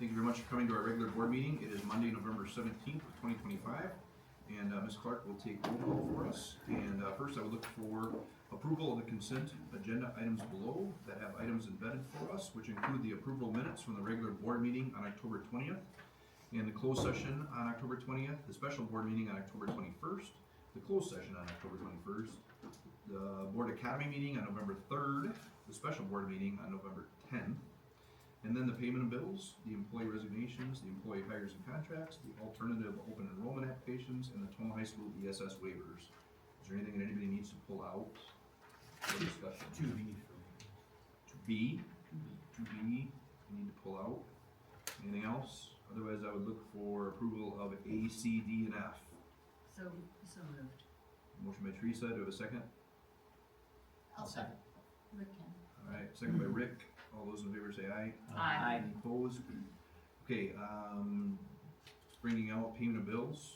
Thank you very much for coming to our regular board meeting. It is Monday, November 17th, 2025. And Ms. Clark will take roll call for us. And first I would look for approval of the consent agenda items below that have items embedded for us, which include the approval minutes from the regular board meeting on October 20th, and the closed session on October 20th, the special board meeting on October 21st, the closed session on October 21st, the Board Academy meeting on November 3rd, the special board meeting on November 10th, and then the payment of bills, the employee resignations, the employee hires and contracts, the alternative open enrollment applications, and the Tomah High School ESS waivers. Is there anything that anybody needs to pull out for discussion? 2B, you need to pull out. Anything else? Otherwise, I would look for approval of A, C, D, and F. So moved. Motion by Teresa, do I have a second? I'll second. Rick can. All right, second by Rick. All those in favor say aye. Aye. Any opposed? Okay, bringing out payment of bills.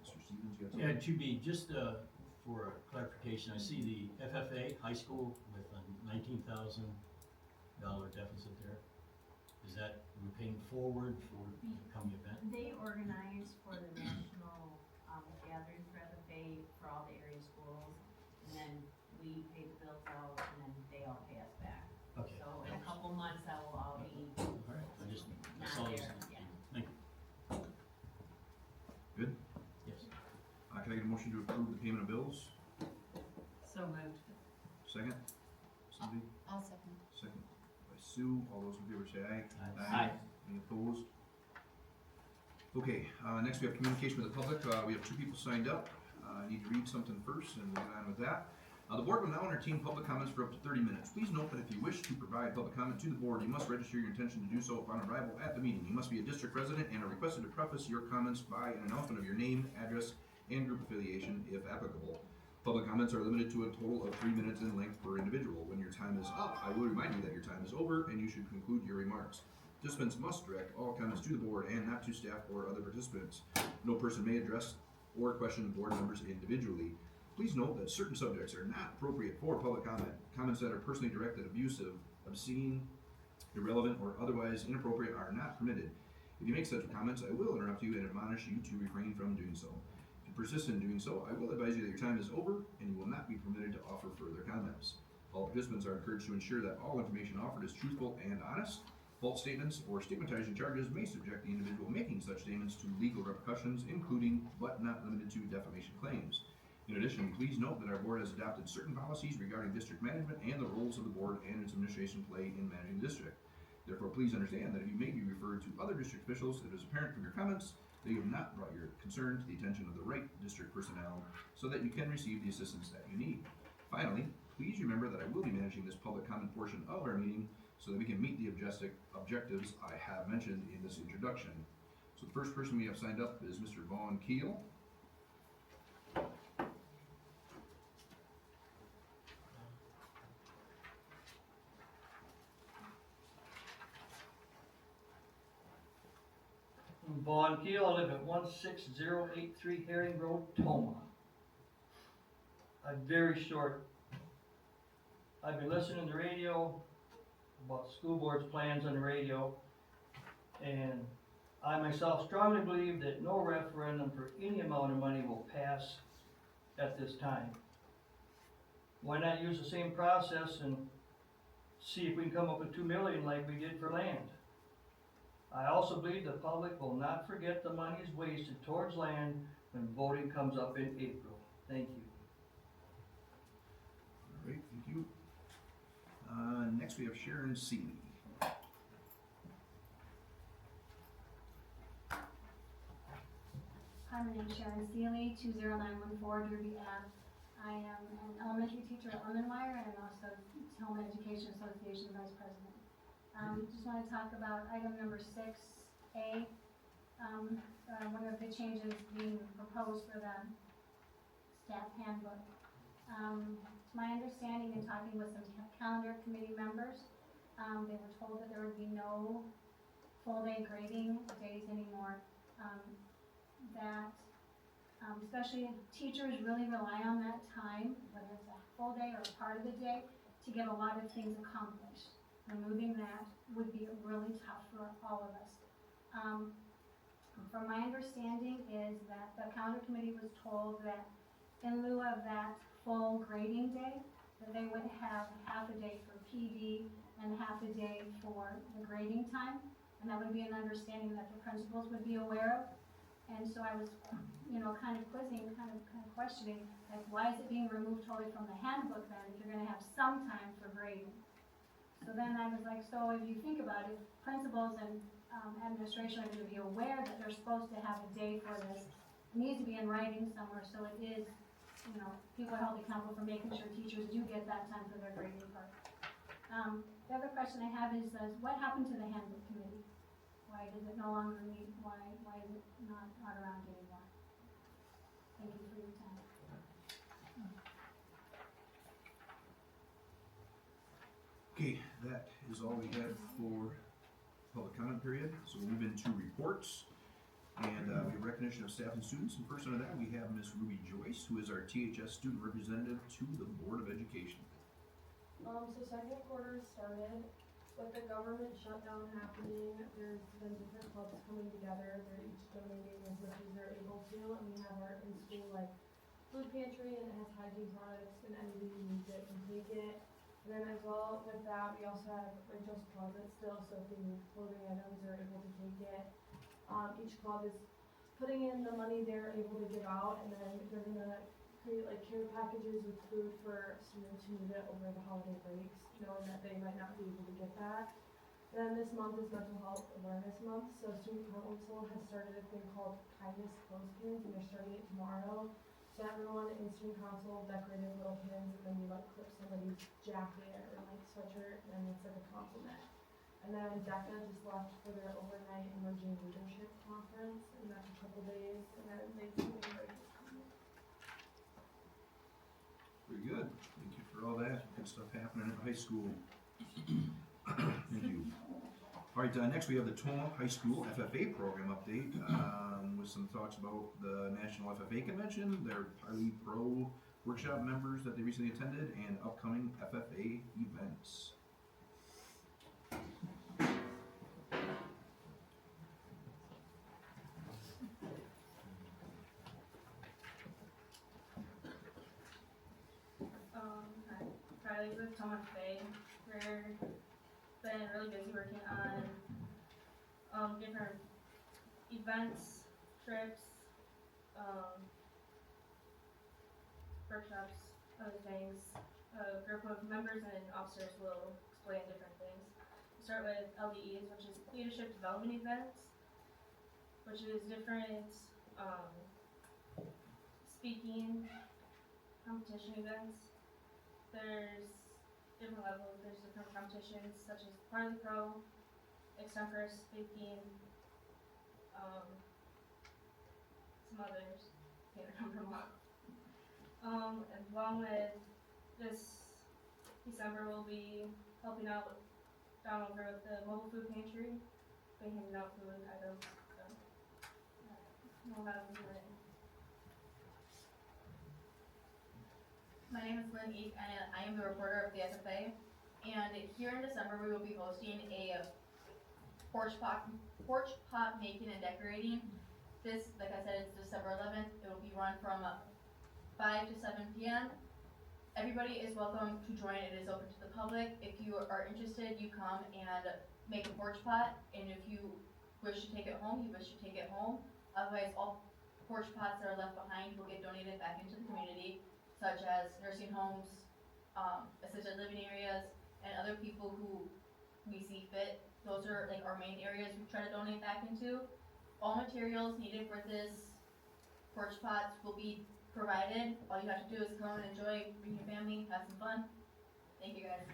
Mr. Stevens, you got something? Yeah, to be, just for clarification, I see the FFA high school with a $19,000 deficit there. Is that we're paying forward for the coming event? They organize for the national gathering for FFA for all the area schools, and then we pay the bills out, and then they all pay us back. Okay. So in a couple months, that will all be All right, I just, not that's all I was there. thinking. Yeah. Thank you. Good. Yes. Can I get a motion to approve the payment of bills? So moved. Second? Somebody? I'll second. Second by Sue. All those in favor say aye. Aye. Any opposed? Okay, next we have communication with the public. We have two people signed up. I need to read something first and we'll get on with that. The board will now entertain public comments for up to 30 minutes. Please note that if you wish to provide public comment to the board, you must register your intention to do so upon arrival at the meeting. You must be a district resident and are requested to preface your comments by an announcement of your name, address, and group affiliation, if applicable. Public comments are limited to a total of 3 minutes in length per individual. When your time is up, I will remind you that your time is over and you should conclude your remarks. Participants must direct all comments to the board and not to staff or other participants. No person may address or question board members individually. Please note that certain subjects are not appropriate for public comment. Comments that are personally directed, abusive, obscene, irrelevant, or otherwise inappropriate are not permitted. If you make such comments, I will interrupt you and admonish you to refrain from doing so. If you persist in doing so, I will advise you that your time is over and you will not be permitted to offer further comments. All participants are encouraged to ensure that all information offered is truthful and honest. False statements or stigmatizing charges may subject the individual making such statements to legal repercussions, including, but not limited to, defamation claims. In addition, please note that our board has adopted certain policies regarding district management and the roles of the board and its administration play in managing the district. Therefore, please understand that if you may be referred to other district officials, it is apparent from your comments that you have not brought your concern to the attention of the right district personnel so that you can receive the assistance that you need. Finally, please remember that I will be managing this public comment portion of our meeting so that we can meet the objectives I have mentioned in this introduction. So the first person we have signed up is Mr. Vaughn Keel. Vaughn Keel, I live at 16083 Herring Road, Tomah. I'm very short. I've been listening to the radio about school board's plans on the radio, and I myself strongly believe that no referendum for any amount of money will pass at this time. Why not use the same process and see if we can come up with $2 million like we did for land? I also believe the public will not forget the monies wasted towards land when voting comes up in April. Thank you. All right, thank you. Next we have Sharon C. Hi, my name is Sharon Seeley, 20914 Derby Ave. I am an elementary teacher at Lemonwire and also Tomah Education Association Vice President. Just want to talk about item number 6A, one of the changes being proposed for the staff handbook. To my understanding and talking with some calendar committee members, they were told that there would be no full day grading days anymore. Especially teachers really rely on that time, whether it's a full day or a part of the day, to get a lot of things accomplished. removing that would be really tough for all of us. From my understanding is that the calendar committee was told that in lieu of that full grading day, that they would have half a day for PD and half a day for the grading time. And that would be an understanding that the principals would be aware of. And so I was, kind of quizzing, kind of questioning, like, why is it being removed totally from the handbook then, if you're gonna have some time for grading? So then I was like, so if you think about it, principals and administration are gonna be aware that they're supposed to have a day for this. It needs to be in writing somewhere, so it is, people are held accountable for making sure teachers do get that time for their grading part. The other question I have is what happened to the handbook committee? Why does it no longer meet, why is it not around anymore? Thank you for your time. Okay, that is all we had for public comment period, so we'll move into reports. And we have recognition of staff and students. In person of that, we have Miss Ruby Joyce, who is our THS student representative to the Board of Education. So second quarter started with the government shutdown happening. There's been different clubs coming together. They're each donating as much as they're able to, and we have our in-school food pantry, and it has hygiene products, and anybody who needs it can take it. And then as well with that, we also have Rachel's Closet still, so if they need clothing items, they're able to take it. Each club is putting in the money they're able to give out, and then they're gonna create care packages with food for students who need it over the holiday breaks, knowing that they might not be able to get that. Then this month is Mental Health Awareness Month, so Student Council has started a thing called Kindness Clothespins, and they're starting it tomorrow. So everyone in Student Council decorated little pins, and then you clip somebody's jacket or sweatshirt, and it's a compliment. And then DECA just left for their overnight emerging leadership conference, and that's a couple days, and then Thanksgiving break is coming. Very good. Thank you for all that. Good stuff happening at the high school. Thank you. All right, next we have the Tomah High School FFA program update with some thoughts about the National FFA Convention, their Parley Pro workshop members that they recently attended, and upcoming FFA events. Hi, Riley with Tomah Bay. We've been really busy working on different events, trips, workshops, other things. A group of members and officers will explain different things. We start with LDEs, which is Leadership Development Events, which is different speaking competition events. There's different levels, there's different competitions such as Parley Pro, extempore speaking, some others, can't remember them all. Along with this December, we'll be helping out down over at the mobile food pantry, been handing out food items, so we'll have them doing it. My name is Lynn Eek, and I am the reporter of the SFA. And here in December, we will be hosting a porch pot making and decorating. This, like I said, it's December 11th. It will be run from 5 to 7 p.m. Everybody is welcome to join. It is open to the public. If you are interested, you come and make a porch pot. And if you wish to take it home, you wish to take it home. Otherwise, all porch pots that are left behind will get donated back into the community, such as nursing homes, assisted living areas, and other people who we see fit. Those are our main areas we try to donate back into. All materials needed for this porch pots will be provided. All you have to do is come and enjoy, bring your family, have some fun. Thank you guys.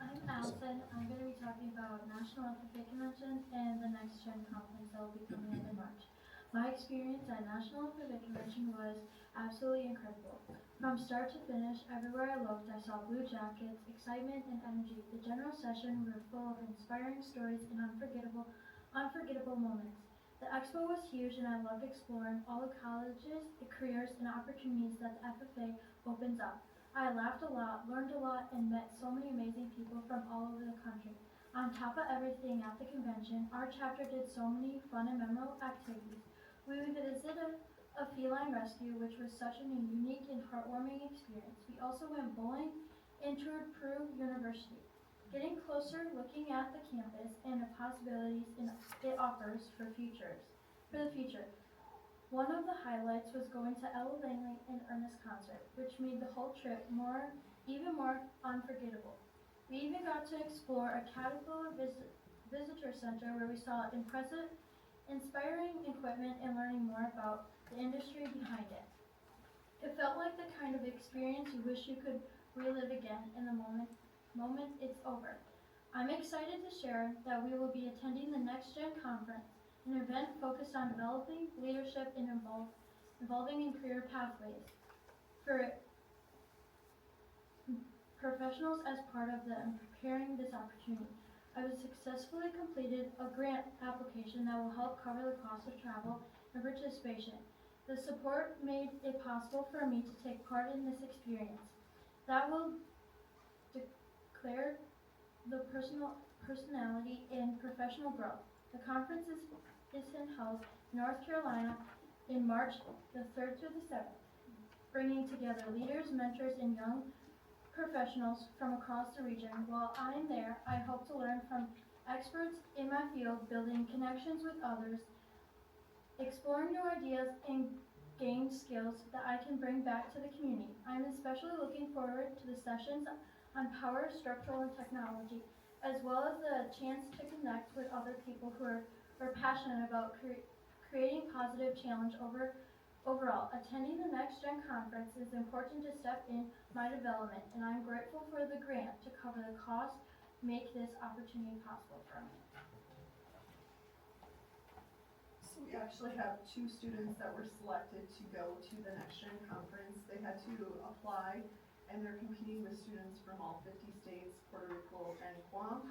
I'm Allison. I'm going to be talking about National FFA Convention and the Next Gen Conference that will be coming up in March. My experience at National FFA Convention was absolutely incredible. From start to finish, everywhere I looked, I saw blue jackets, excitement, and energy. The general session were full of inspiring stories and unforgettable moments. The expo was huge, and I loved exploring all the colleges, the careers, and opportunities that the FFA opens up. I laughed a lot, learned a lot, and met so many amazing people from all over the country. On top of everything at the convention, our chapter did so many fun and memorable activities. We visited a feline rescue, which was such a unique and heartwarming experience. We also went bowling and toured Peru University, getting closer, looking at the campus and the possibilities it offers for the future. One of the highlights was going to Ella Langley and Ernest concert, which made the whole trip even more unforgettable. We even got to explore a Caterpillar visitor center where we saw impressive, inspiring equipment and learning more about the industry behind it. It felt like the kind of experience you wish you could relive again in the moment it's over. I'm excited to share that we will be attending the Next Gen Conference, an event focused on developing leadership and involving in career pathways for professionals as part of preparing this opportunity. I have successfully completed a grant application that will help cover the cost of travel and participation. The support made it possible for me to take part in this experience. That will declare the personality and professional growth. The conference is held in North Carolina in March the 3rd through the 7th, bringing together leaders, mentors, and young professionals from across the region. While I'm there, I hope to learn from experts in my field, building connections with others, exploring new ideas, and gain skills that I can bring back to the community. I'm especially looking forward to the sessions on power, structural, and technology, as well as the chance to connect with other people who are passionate about creating positive change overall. Attending the Next Gen Conference is important to step in my development, and I'm grateful for the grant to cover the cost, make this opportunity possible for me. So we actually have 2 students that were selected to go to the Next Gen Conference. They had to apply, and they're competing with students from all 50 states, Puerto Rico, and Guam.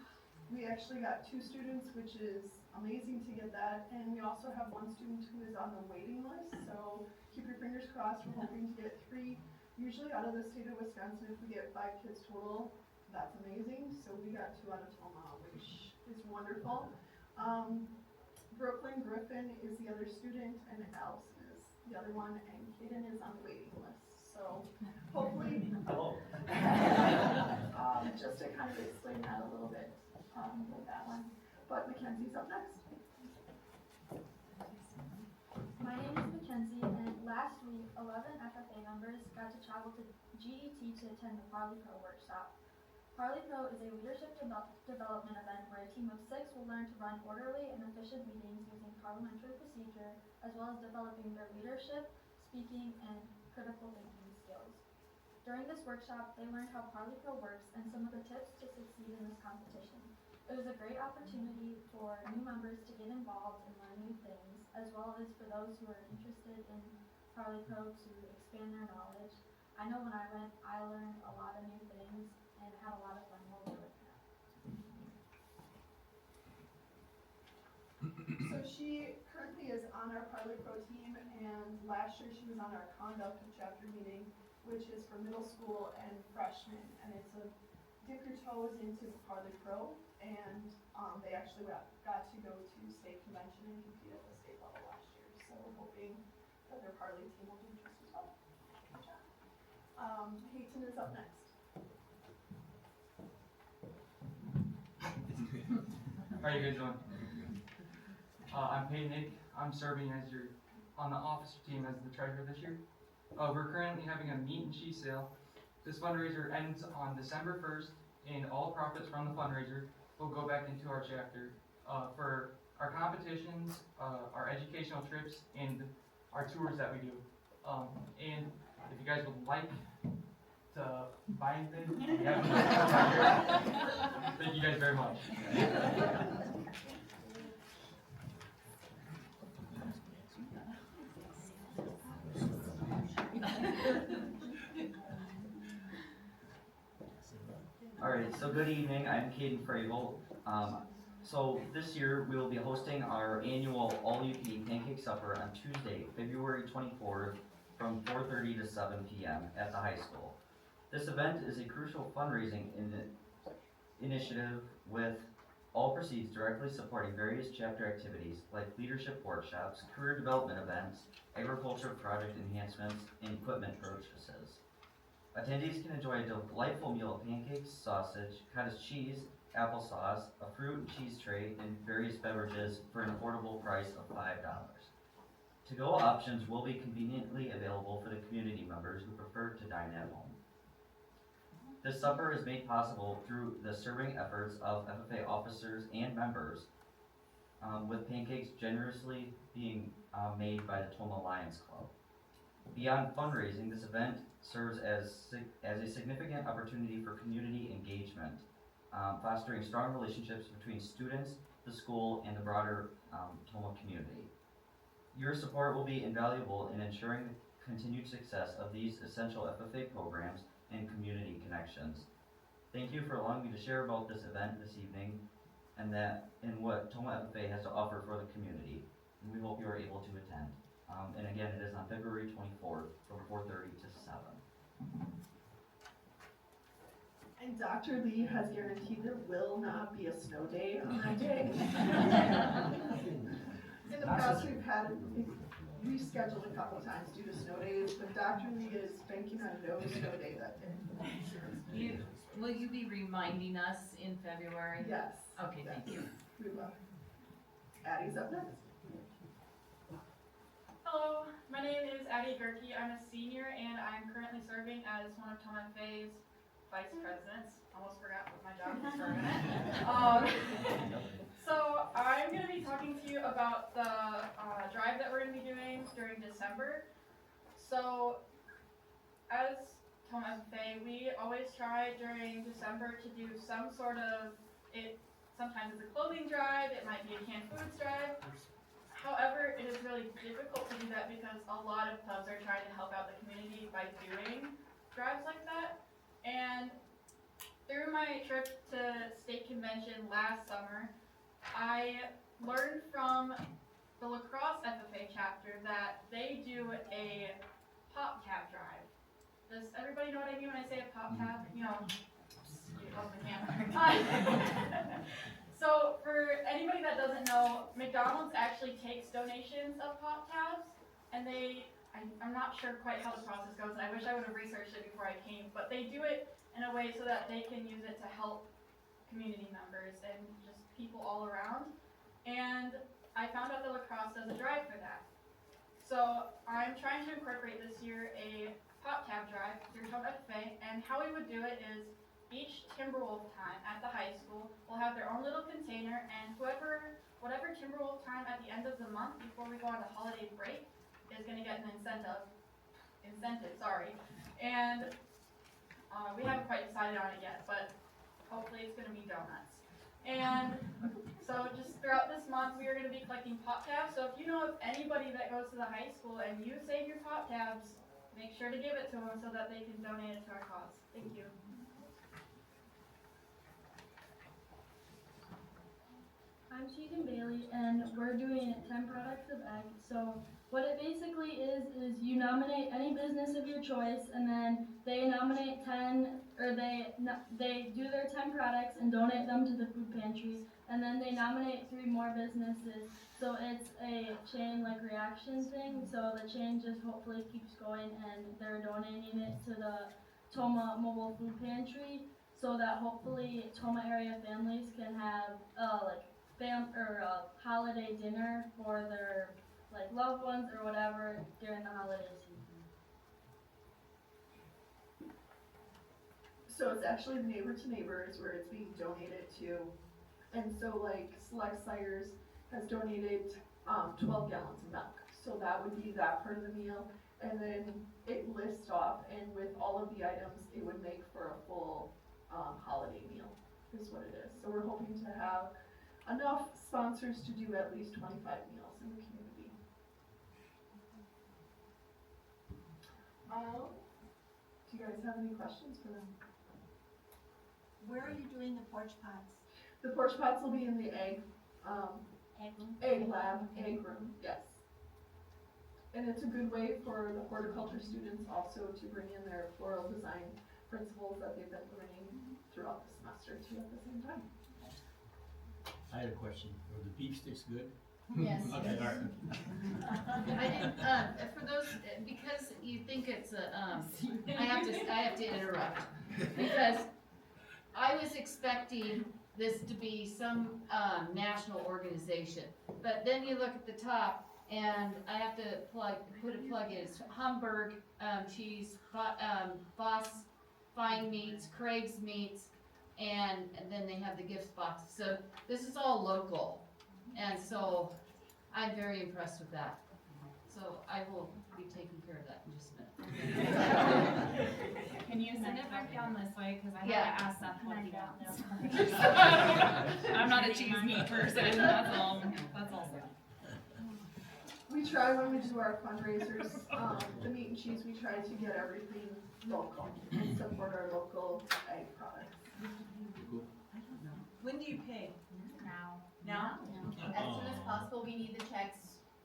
We actually got 2 students, which is amazing to get that, and we also have 1 student who is on the waiting list, so keep your fingers crossed. We're hoping to get 3. Usually out of the state of Wisconsin, if we get 5 kids total, that's amazing. So we got 2 out of Tomah, which is wonderful. Brooklyn Griffin is the other student, and Allison is the other one, and Kaden is on the waiting list. So hopefully, just to kind of explain that a little bit with that one. But Mackenzie's up next. My name is Mackenzie, and last week, 11 FFA members got to travel to GET to attend the Parley Pro workshop. Parley Pro is a leadership development event where a team of 6 will learn to run orderly and efficient meetings using parliamentary procedure, as well as developing their leadership, speaking, and critical thinking skills. During this workshop, they learned how Parley Pro works and some of the tips to succeed in this competition. It was a great opportunity for new members to get involved and learn new things, as well as for those who are interested in Parley Pro to expand their knowledge. I know when I went, I learned a lot of new things and had a lot of fun while doing that. So she currently is on our Parley Pro team, and last year she was on our conduct of chapter meeting, which is for middle school and freshmen, and it's a dip your toes into Parley Pro, and they actually got to go to state convention and compete at the state level last year, so we're hoping that their Parley team will do just as well. Good job. Hayton is up next. How are you guys doing? I'm Peyton Nick. I'm serving as on the officer team as the treasurer this year. We're currently having a meat and cheese sale. This fundraiser ends on December 1st, and all profits from the fundraiser will go back into our chapter for our competitions, our educational trips, and our tours that we do. And if you guys would like to buy anything, we have them right here. Thank you guys very much. Alright, so good evening, I'm Caden Fravel. So this year we will be hosting our annual all-you-can-eat pancake supper on Tuesday, February 24th from 4:30 to 7 p.m. at the high school. This event is a crucial fundraising initiative with all proceeds directly supporting various chapter activities like leadership workshops, career development events, agriculture project enhancements, and equipment purchases. Attendees can enjoy a delightful meal of pancakes, sausage, cottage cheese, applesauce, a fruit and cheese tray, and various beverages for an affordable price of $5. To-go options will be conveniently available for the community members who prefer to dine at home. This supper is made possible through the serving efforts of FFA officers and members, with pancakes generously being made by the Tomah Lions Club. Beyond fundraising, this event serves as a significant opportunity for community engagement, fostering strong relationships between students, the school, and the broader Tomah community. Your support will be invaluable in ensuring the continued success of these essential FFA programs and community connections. Thank you for allowing me to share about this event this evening and what Tomah FFA has to offer for the community. And we hope you are able to attend. And again, it is on February 24th from 4:30 to 7. And Dr. Lee has guaranteed there will not be a snow day on that day. In the past, we've had it rescheduled a couple times due to snow days, but Dr. Lee is banking on no snow day that day. Will you be reminding us in February? Yes. Okay, thank you. We will. Addie's up next. Hello, my name is Addie Gerke. I'm a senior and I'm currently serving as one of Tomah FFA's vice presidents. Almost forgot what my job is for a minute. So I'm going to be talking to you about the drive that we're going to be doing during December. So as Tomah FFA, we always try during December to do some sort of, sometimes it's a clothing drive, it might be a canned foods drive. However, it is really difficult to do that because a lot of pubs are trying to help out the community by doing drives like that. And through my trip to state convention last summer, I learned from the lacrosse FFA chapter that they do a pop tab drive. Does everybody know what I mean when I say a pop tab? You know, off the camera. So for anybody that doesn't know, McDonald's actually takes donations of pop tabs, and I'm not sure quite how the process goes, and I wish I would have researched it before I came, but they do it in a way so that they can use it to help community members and just people all around. And I found out that lacrosse does a drive for that. So I'm trying to incorporate this year a pop tab drive through Tomah FFA, and how we would do it is each Timberwolf time at the high school will have their own little container, and whatever Timberwolf time at the end of the month before we go on to holiday break is going to get an incentive, and we haven't quite decided on it yet, but hopefully it's going to be donuts. And so just throughout this month, we are going to be collecting pop tabs. So if you know of anybody that goes to the high school and you save your pop tabs, make sure to give it to them so that they can donate it to our cause. Thank you. I'm Tegan Bailey, and we're doing 10 products of egg. So what it basically is you nominate any business of your choice, and then they nominate 10, or they do their 10 products and donate them to the food pantry, and then they nominate 3 more businesses. So it's a chain reaction thing. So the chain just hopefully keeps going, and they're donating it to the Tomah Mobile Food Pantry, so that hopefully Tomah area families can have holiday dinner for their loved ones or whatever during the holiday season. So it's actually Neighbor to Neighbor is where it's being donated to. And so Select Sires has donated 12 gallons of milk. So that would be that part of the meal. And then it lists off, and with all of the items, it would make for a full holiday meal is what it is. So we're hoping to have enough sponsors to do at least 25 meals in the community. Do you guys have any questions for them? Where are you doing the porch pots? The porch pots will be in the egg lab, egg room, yes. And it's a good way for the horticulture students also to bring in their floral design principles that they've been learning throughout the semester too at the same time. I had a question. Are the beef sticks good? Yes. Okay, all right. I didn't, for those, because you think it's a, I have to interrupt, because I was expecting this to be some, national organization, but then you look at the top, and I have to put a plug in, it's Hamburg, cheese, Voss Fine Meats, Craig's Meats, and then they have the gift box, so this is all local. And so, I'm very impressed with that. So I will be taking care of that in just a minute. Can you send it back down this way, cause I Yeah. have to ask Seth what he wants. I'm not a cheese meat person, that's all, We try when we do our fundraisers, the meat and cheese, we try to get everything local and support our local ag products. Cool. When do you pay? Now, as soon as possible, we need the checks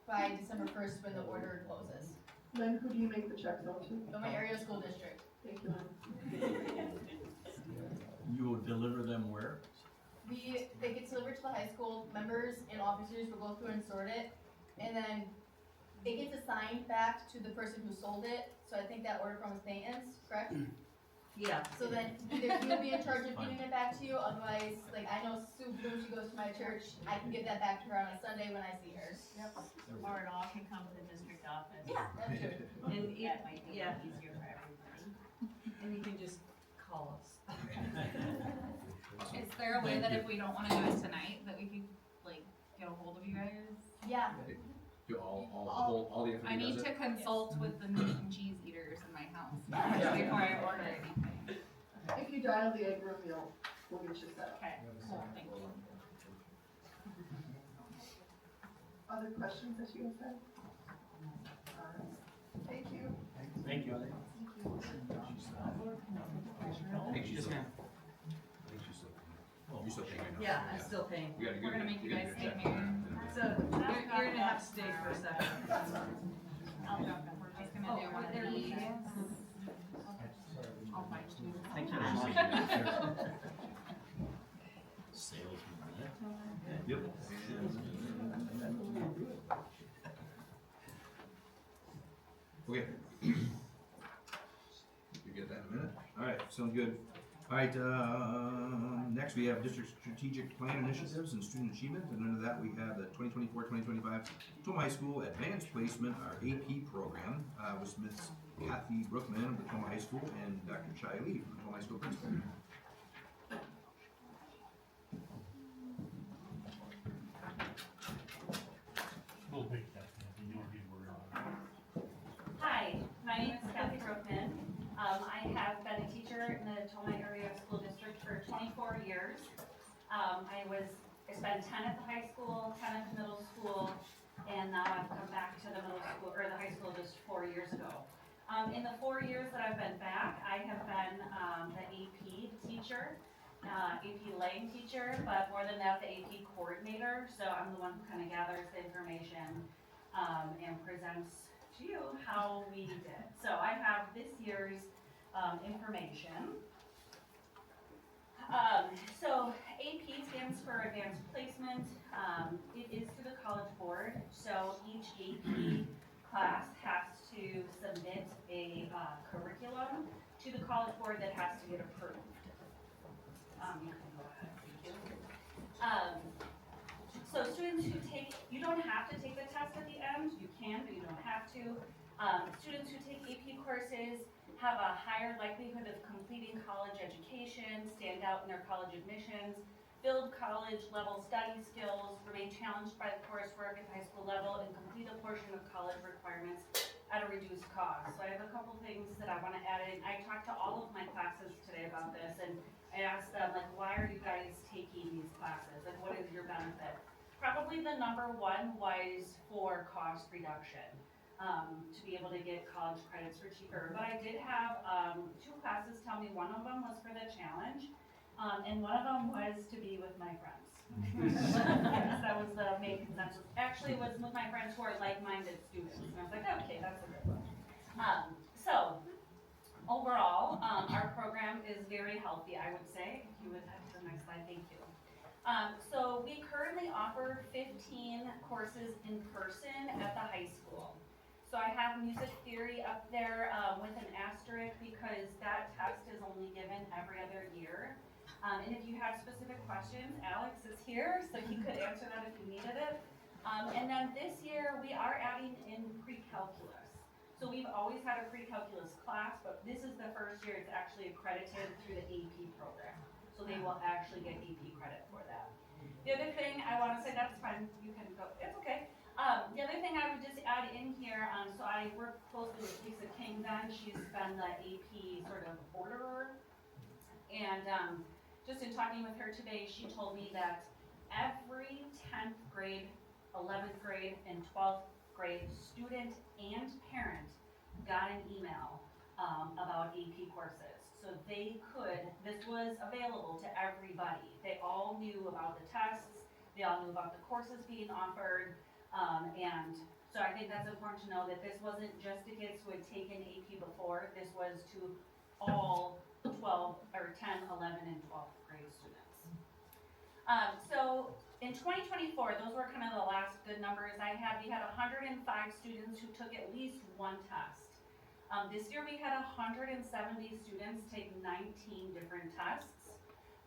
by December 1st when the order closes. Lynn, who do you make the checks out to? Tomah Area School District. Thank you, Lynn. You will deliver them where? They get delivered to the high school, members and officers will go through and sort it, and then it gets assigned back to the person who sold it, so I think that order from was maintenance, correct? Yeah. So then either you'll be in charge of giving it back to you, otherwise, like I know Sue Blue, she goes to my church, I can give that back to her on a Sunday when I see her. Or it all can come to the district office. Yeah, that's true. And That might be yeah, easier for everybody. and you can just call us. Is there a way that if we don't wanna do it tonight, that we could, like, get a hold of you guys? Yeah, Do all the I FFA need does to it? consult with the meat and cheese eaters in my house before I order anything. If you dial the egg room, we'll get you set up. Okay, cool, thank you. Other questions that you have had? Alright, thank you. Thank you. I think she's still. You're still paying right now. Yeah, I'm still paying. We gotta We're gonna make you guys stay check. married. So, you're gonna have to stay for a second. I'll jump in, we're just gonna do one of these. I'll find you. Thank you very much. Salesman, huh? Yep. Okay. You get that in a minute? Alright, sounds good. Alright, next we have district strategic plan initiatives and student achievement, and under that we have the 2024-2025 Tomah High School Advanced Placement, our AP program, with Miss Kathy Brookman of the Tomah High School and Dr. Chai Lee from the Tomah High School Principal. Hi, my name is Kathy Brookman. I have been a teacher in the Tomah Area School District for 24 years. I spent 10 at the high school, 10 at the middle school, and now I've come back to the middle school, or the high school just 4 years ago. In the 4 years that I've been back, I have been the AP teacher, AP Lang teacher, but more than that, the AP coordinator. So I'm the one who kind of gathers the information and presents to you how we did. So I have this year's information. So AP stands for Advanced Placement. It is through the College Board. So each AP class has to submit a curriculum to the College Board that has to get approved. You can go ahead, thank you. So students who you don't have to take the test at the end, you can, but you don't have to. Students who take AP courses have a higher likelihood of completing college education, stand out in their college admissions, build college level study skills, remain challenged by the coursework at the high school level, and complete a portion of college requirements at a reduced cost. So I have a couple things that I want to add in. I talked to all of my classes today about this, and I asked them, like, why are you guys taking these classes? Like, what is your benefit? Probably the number one was for cost reduction, to be able to get college credits for cheaper. But I did have 2 classes tell me one of them was for the challenge, and one of them was to be with my friends. Yes, that was the main consensus. Actually, it was with my friends who are like-minded students. And I was like, okay, that's a good one. So, overall, our program healthy, I would say. If you would head to the next slide, thank you. So we currently offer 15 courses in person at the high school. So I have music theory up there with an asterisk because that test is only given every other year. And if you have specific questions, Alex is here, so he could answer that if you needed it. And then this year, we are adding in pre-calculus. So we've always had a pre-calculus class, but this is the first year it's actually accredited through the AP program. So they will actually get AP credit for that. The other thing I want to say, that's fine, you can go, it's okay. The other thing I would just add in here, so I work closely with Lisa King then, she's been the AP sort of orderer. And just in talking with her today, she told me that every 10th grade, 11th grade, and 12th grade student and parent got an email about AP courses. So they could, this was available to everybody. They all knew about the tests, they all knew about the courses being offered, and so I think that's important to know that this wasn't just to kids who had taken AP before, this was to all 12, or 10, 11, and 12th grade students. So in 2024, those were kind of the last good numbers I had. We had 105 students who took at least one test. This year we had 170 students take 19 different tests.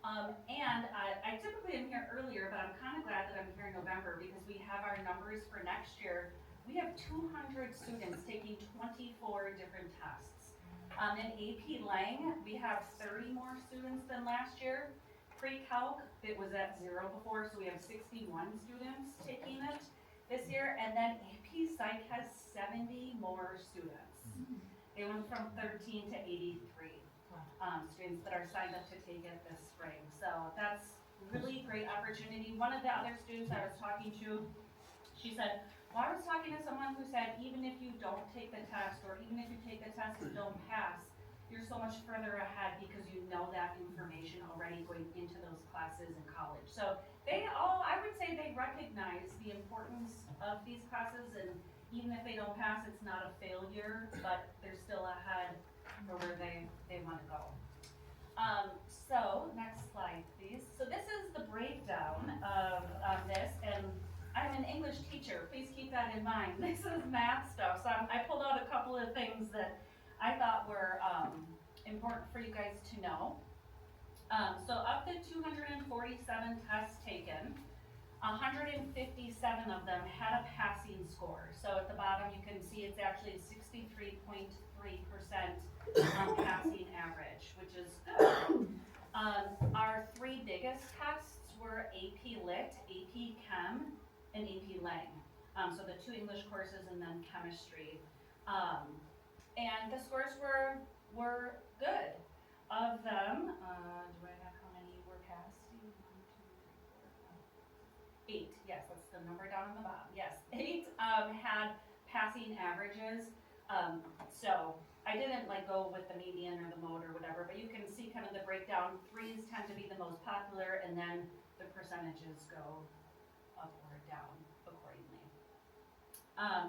And I typically am here earlier, but I'm kind of glad that I'm here in November because we have our numbers for next year. We have 200 students taking 24 different tests. In AP Lang, we have 30 more students than last year. Pre-calc, it was at 0 before, so we have 61 students taking it this year. And then AP Psych has 70 more students. They went from 13 to 83 students that are signed up to take it this spring. So that's really great opportunity. One of the other students I was talking to, she said, well, I was talking to someone who said, even if you don't take the test, or even if you take the test and don't pass, you're so much further ahead because you know that information already going into those classes in college. So they all, I would say they recognize the importance of these classes, and even if they don't pass, it's not a failure, but they're still ahead for where they want to go. So next slide, please. So this is the breakdown of this, and I'm an English teacher, please keep that in mind. This is math stuff, so I pulled out a couple of things that I thought were important for you guys to know. So of the 247 tests taken, 157 of them had a passing score. So at the bottom you can see it's actually 63.3% passing average, which is good. Our three biggest tests were AP Lit, AP Chem, and AP Lang. So the two English courses and then chemistry. And the scores were good. Of them, do I have how many were passed? 1, 2, 3, 4, 5. 8, yes, that's the number down on the bottom. Yes, 8 had passing averages. So I didn't like go with the median or the mode or whatever, but you can see kind of the breakdown. 3s tend to be the most popular, and then the percentages go up or down accordingly.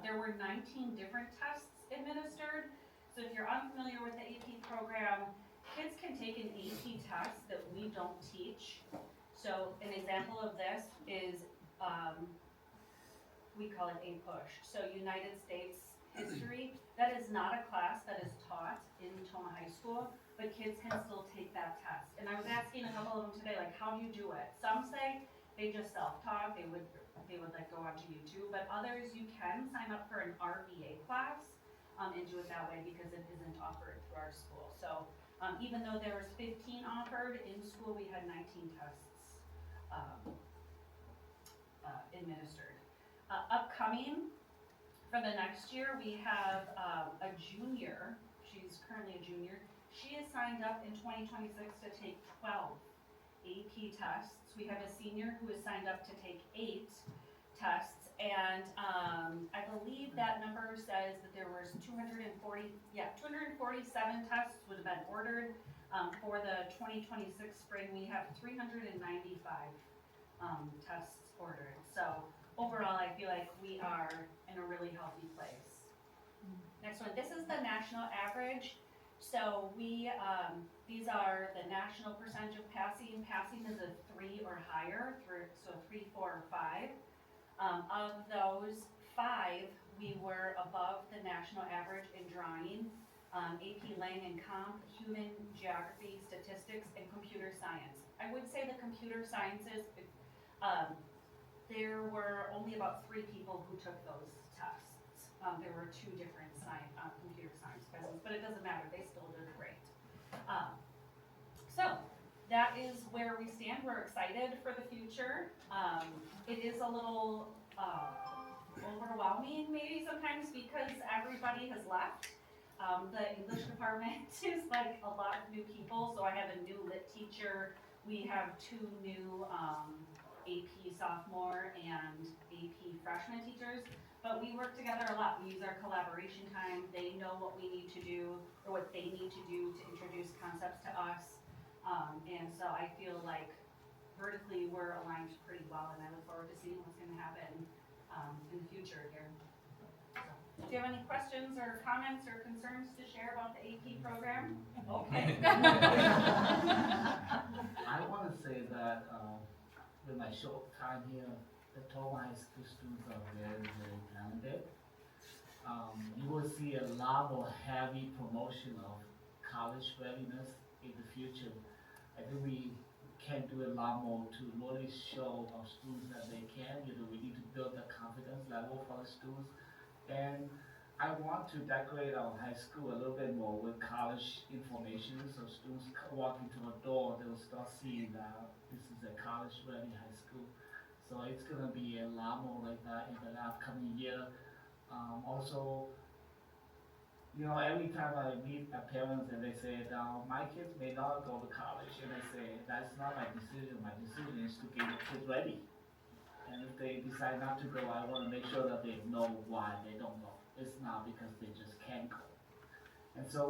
There were 19 different tests administered. So if you're unfamiliar with the AP program, kids can take an AP test that we don't teach. So an example of this is, we call it a push. So United States history, that is not a class that is taught in Tomah High School, but kids can still take that test. And I was asking a couple of them today, like, how do you do it? Some say they just self-taught, they would like go onto YouTube, but others you can sign up for an RVA class and do it that way because it isn't offered through our school. So even though there was 15 offered in school, we had 19 tests administered. Upcoming for the next year, we have a junior. She's currently a junior. She is signed up in 2026 to take 12 AP tests. We have a senior who is signed up to take 8 tests, and I believe that number says that there was 247 tests would have been ordered. For the 2026 spring, we have 395 tests ordered. So overall, I feel like we are in a really healthy place. Next one, this is the national average. So we, these are the national percentage of passing. Passing is a 3 or higher, so 3, 4, or 5. Of those 5, we were above the national average in drawing, AP Lang and Comp, Human, Geography, Statistics, and Computer Science. I would say the Computer Sciences, there were only about 3 people who took those tests. There were 2 different computer science quizzes, but it doesn't matter, they still did great. So, that is where we stand. We're excited for the future. It is a little overwhelming maybe sometimes because everybody has left. The English department is like a lot of new people, so I have a new lit teacher. We have 2 new AP sophomore and AP freshman teachers, but we work together a lot. We use our collaboration time. They know what we need to do or what they need to do to introduce concepts to us. And so I feel like vertically we're aligned pretty well, and I look forward to seeing what's going to happen in the future here. Do you have any questions or comments or concerns to share about the AP program? Okay. I want to say that with my short time here, the Tomah High School students are very, very talented. You will see a lot more heavy promotion of college readiness in the future. I think we can do a lot more to really show our students that they can. We need to build the confidence level for the students. And I want to decorate our high school a little bit more with college information, so students walk into a door, they'll start seeing that this is a college-ready high school. So it's gonna be a lot more like that in the upcoming year. Also, every time I meet parents and they say, my kids may not go to college, and I say, that's not my decision. My decision is to get the kids ready. And if they decide not to go, I want to make sure that they know why they don't go. It's not because they just can't go. And so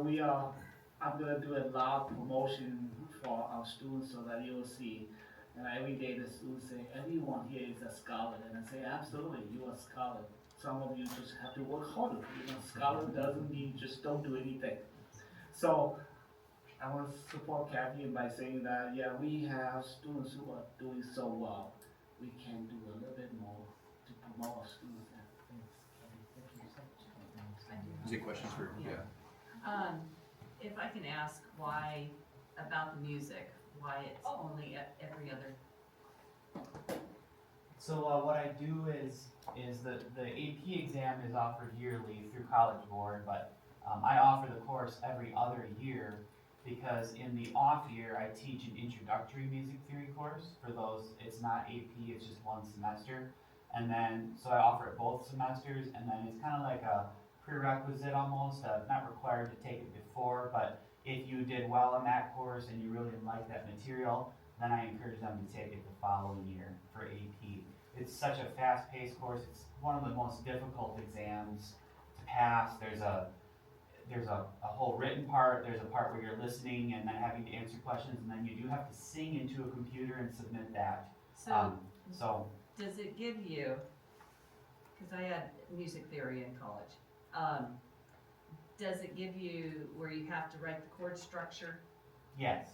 I'm going to do a lot of promotion for our students so that you will see. And every day the students say, everyone here is a scholar. And I say, absolutely, you are a scholar. Some of you just have to work harder. Scholar doesn't mean just don't do anything. So I want to support Kathy by saying that, yeah, we have students who are doing so well. We can do a little bit more to promote our students. Is there questions for, yeah? If I can ask why, about the music, why it's only every other? So what I do is the AP exam is offered yearly through College Board, but I offer the course every other year because in the off year I teach an introductory music theory course. For those, it's not AP, it's just 1 semester. And then, so I offer it both semesters, and then it's kind of like a prerequisite almost, not required to take it before, but if you did well in that course and you really like that material, then I encourage them to take it the following year for AP. It's such a fast-paced course. It's one of the most difficult exams to pass. There's a whole written part, there's a part where you're listening and then having to answer questions, and then you do have to sing into a computer and submit that. So does it give you, because I had music theory in college, does it give you where you have to write the chord structure? Yes.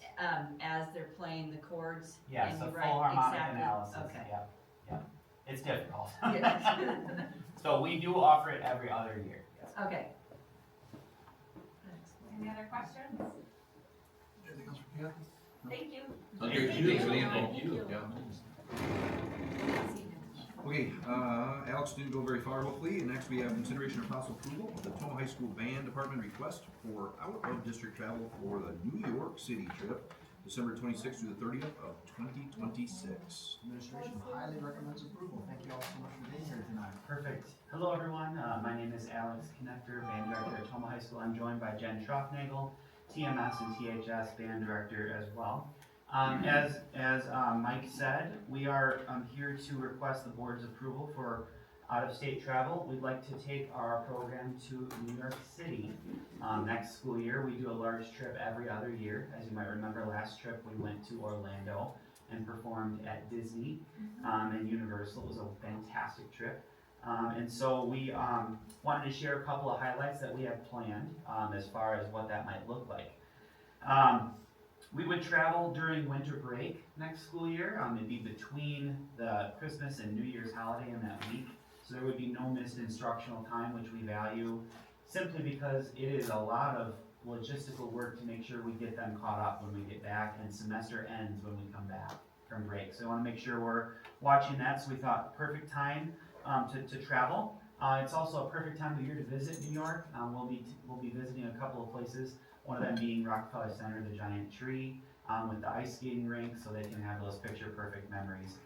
As they're playing the chords? Yes, and a you full write harmonic exactly, analysis. okay. Yep. It's difficult. Yeah. So we do offer it every other year. Yes. Okay. Any other questions? Anything else for Kathy? Thank you. Okay, thanks for the info. Thank you. Yeah. Okay, Alex didn't go very far hopefully, and next we have consideration of possible approval of the Tomah High School Band Department request for out-of-district travel for the New York City trip, December 26th through the 30th of 2026. Administration highly recommends approval. Thank you all so much for being here tonight. Perfect. Hello, everyone. My name is Alex Connector, band director at Tomah High School. I'm joined by Jen Schroffnagel, TMS and THS band director as well. As Mike said, we are here to request the board's approval for out-of-state travel. We'd like to take our program to New York City next school year. We do a large trip every other year. As you might remember, last trip we went to Orlando and performed at Disney and Universal. It was a fantastic trip. And so we wanted to share a couple of highlights that we have planned as far as what that might look like. We would travel during winter break next school year. It'd be between the Christmas and New Year's holiday in that week. So there would be no missed instructional time, which we value, simply because it is a lot of logistical work to make sure we get them caught up when we get back, and semester ends when we come back from break. So I want to make sure we're watching that. So we thought perfect time to travel. It's also a perfect time of year to visit New York. We'll be visiting a couple of places. One of them being Rockefeller Center, the giant tree with the ice skating rink, so they can have those picture-perfect memories.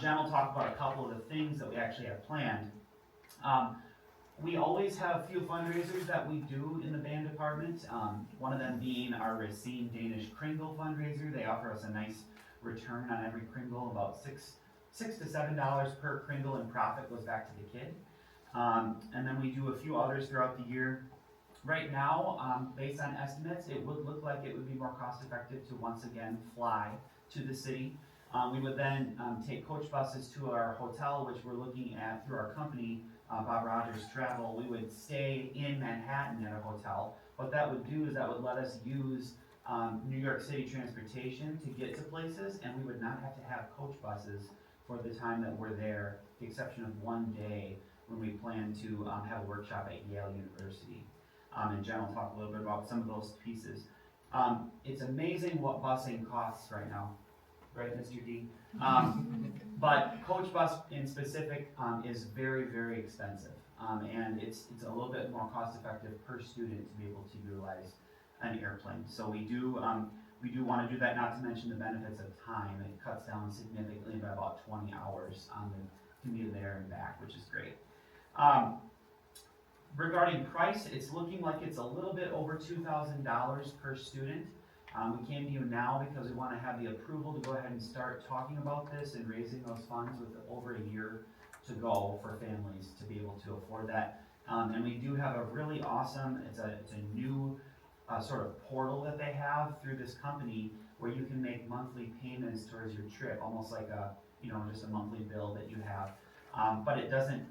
Jen will talk about a couple of the things that we actually have planned. We always have a few fundraisers that we do in the band department. One of them being our Racine Danish Kringle fundraiser. They offer us a nice return on every Kringle, about $6 to $7 per Kringle, and profit goes back to the kid. And then we do a few others throughout the year. Right now, based on estimates, it would look like it would be more cost effective to once again fly to the city. We would then take coach buses to our hotel, which we're looking at through our company, Bob Rogers Travel. We would stay in Manhattan at a hotel. What that would do is that would let us use New York City transportation to get to places, and we would not have to have coach buses for the time that we're there, with the exception of one day when we plan to have a workshop at Yale University. And Jen will talk a little bit about some of those pieces. It's amazing what busing costs right now, right, Mr. D? But coach bus in specific is very, very expensive. And it's a little bit more cost effective per student to be able to utilize an airplane. So we do want to do that, not to mention the benefits of time. It cuts down significantly by about 20 hours on the commute there and back, which is great. Regarding price, it's looking like it's a little bit over $2,000 per student. We came to you now because we want to have the approval to go ahead and start talking about this and raising those funds with over a year to go for families to be able to afford that. And we do have a really awesome, it's a new sort of portal that they have through this company where you can make monthly payments towards your trip, almost like just a monthly bill that you have. But it doesn't,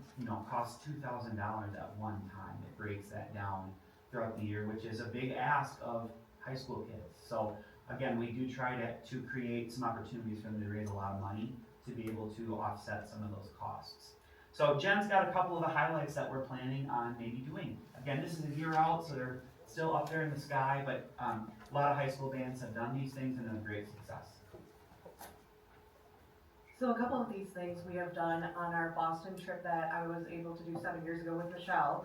cost $2,000 at one time. It breaks that down throughout the year, which is a big ask of high school kids. So again, we do try to create some opportunities for them to raise a lot of money to be able to offset some of those costs. So Jen's got a couple of the highlights that we're planning on maybe doing. Again, this is a year out, so they're still up there in the sky, but a lot of high school bands have done these things and have great success. So a couple of these things we have done on our Boston trip that I was able to do 7 years ago with Michelle.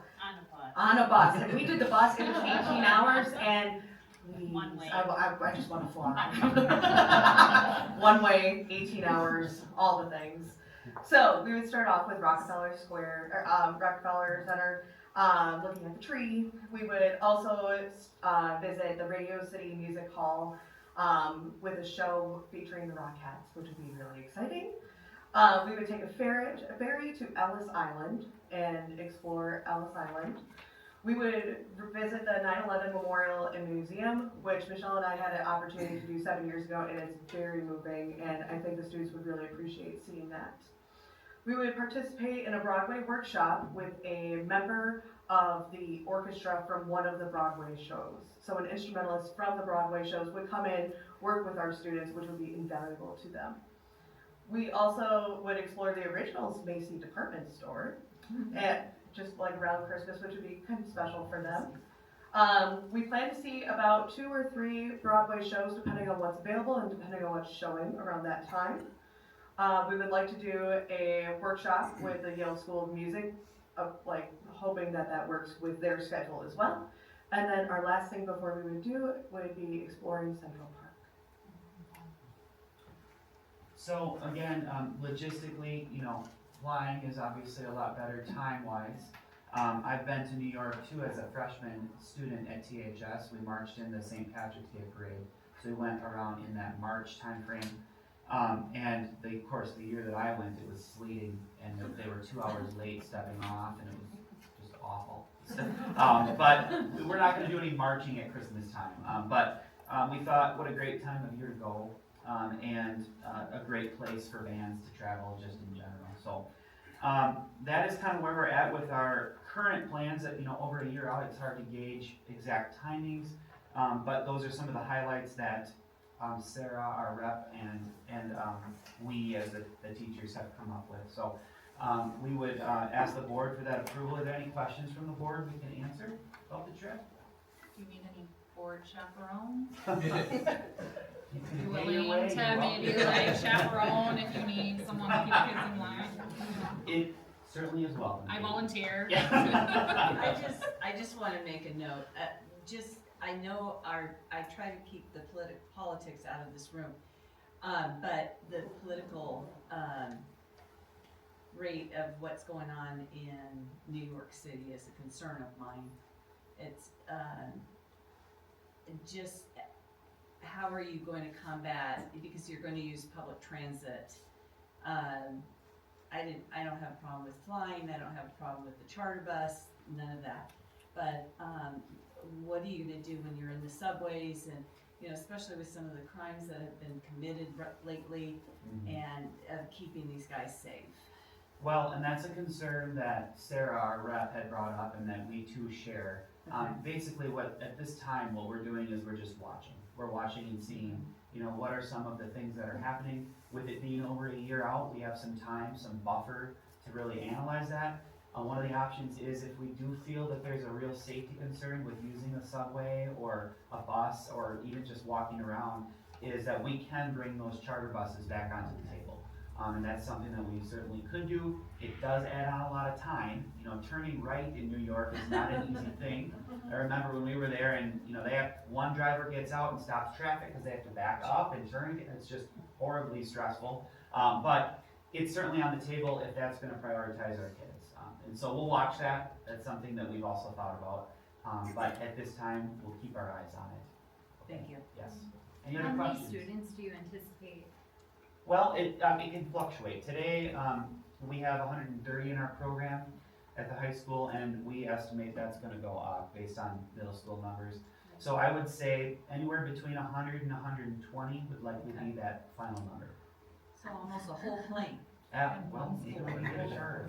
On a bus. And we did the bus in 18 hours, and One way. I just want to fly. One way, 18 hours, all the things. So we would start off with Rockefeller Center, looking at the tree. We would also visit the Radio City Music Hall with a show featuring the Rockettes, which would be really exciting. We would take a ferry to Ellis Island and explore Ellis Island. We would visit the 9/11 Memorial and Museum, which Michelle and I had an opportunity to do 7 years ago, and it's very moving, and I think the students would really appreciate seeing that. We would participate in a Broadway workshop with a member of the orchestra from one of the Broadway shows. So an instrumentalist from the Broadway shows would come in, work with our students, which would be invaluable to them. We also would explore the originals Macy department store, and just like around Christmas, which would be kind of special for them. We plan to see about 2 or 3 Broadway shows, depending on what's available and depending on what's showing around that time. We would like to do a workshop with the Yale School of Music, hoping that works with their schedule as well. And then our last thing before we would do it would be exploring Central Park. So again, logistically, flying is obviously a lot better time-wise. I've been to New York too as a freshman student at THS. We marched in the St. Patrick's Day parade. So we went around in that March timeframe. And of course, the year that I went, it was sleeting, and they were 2 hours late stepping off, and it was just awful. But we're not going to do any marching at Christmas time. But we thought, what a great time of year to go, and a great place for bands to travel just in general. So That is kind of where we're at with our current plans that, over a year out, it's hard to gauge exact timings. But those are some of the highlights that, Sarah, our rep, and we as the teachers have come up with. So, we would, ask the board for that approval. Are there any questions from the board we can answer about the trip? Do you need any board chaperones? You Willing pay your way, to you're maybe welcome. like chaperone if you need someone to keep the kids in line. It certainly is welcome. I volunteer. I just wanna make a note, I know I try to keep the politics out of this room, but the political, rate of what's going on in New York City is a concern of mine. It's, just, how are you going to combat, because you're gonna use public transit. I don't have a problem with flying, I don't have a problem with the charter bus, none of that. But, what are you gonna do when you're in the subways and, especially with some of the crimes that have been committed lately and of keeping these guys safe? Well, and that's a concern that Sarah, our rep, had brought up and that we too share. Basically at this time, what we're doing is we're just watching. We're watching and seeing, what are some of the things that are happening. With it being over a year out, we have some time, some buffer to really analyze that. One of the options is if we do feel that there's a real safety concern with using a subway or a bus or even just walking around, is that we can bring those charter buses back onto the table. And that's something that we certainly could do. It does add on a lot of time. Turning right in New York is not an easy thing. I remember when we were there and, one driver gets out and stops traffic because they have to back up and turn again. It's just horribly stressful. But it's certainly on the table if that's gonna prioritize our kids. And so we'll watch that. That's something that we've also thought about. But at this time, we'll keep our eyes on it. Thank you. Yes. Any other questions? How many students do you anticipate? Well, it can fluctuate. Today, we have 130 in our program at the high school, and we estimate that's gonna go up based on middle school numbers. So I would say anywhere between 100 and 120 would likely be that final number. So almost a whole plane. Yeah, well, you can get a charter.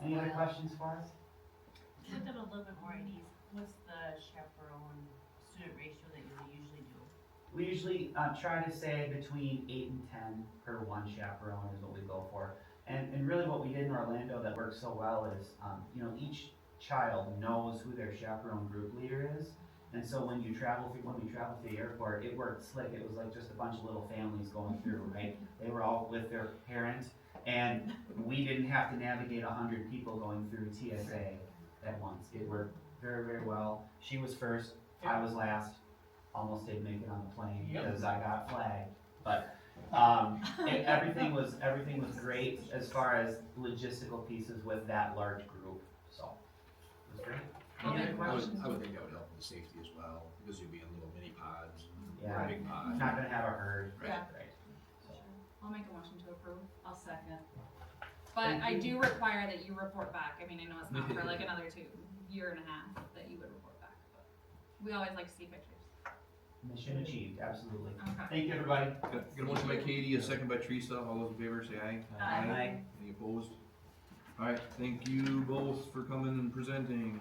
Any other questions for us? To put that a little bit more at ease, what's the chaperone student ratio that you usually do? We usually try to say between 8 and 10 per one chaperone is what we go for. And really what we did in Orlando that works so well is, each child knows who their chaperone group leader is. And so when we travel through the airport, it worked slick. It was like just a bunch of little families going through, right? They were all with their parent, and we didn't have to navigate 100 people going through TSA at once. It worked very, very well. She was first, I was last. Almost didn't make it on the plane because I got flagged. But everything was great as far as logistical pieces with that large group. So it was great. Any other questions? I would think that would help with the safety as well, because you'll be in little mini pods, Yeah. big pods. Not gonna have a herd. Right. Right. So, I'll make a motion to approve. I'll second. But I do require that you report back. I mean, I know it's not for like another year and a half that you would report back, but we always like to see pictures. mission achieved, absolutely. Okay. Thank you, everybody. Got a motion by Katie, a second by Teresa. All those in favor say aye. Aye. Any opposed? All right, thank you both for coming and presenting.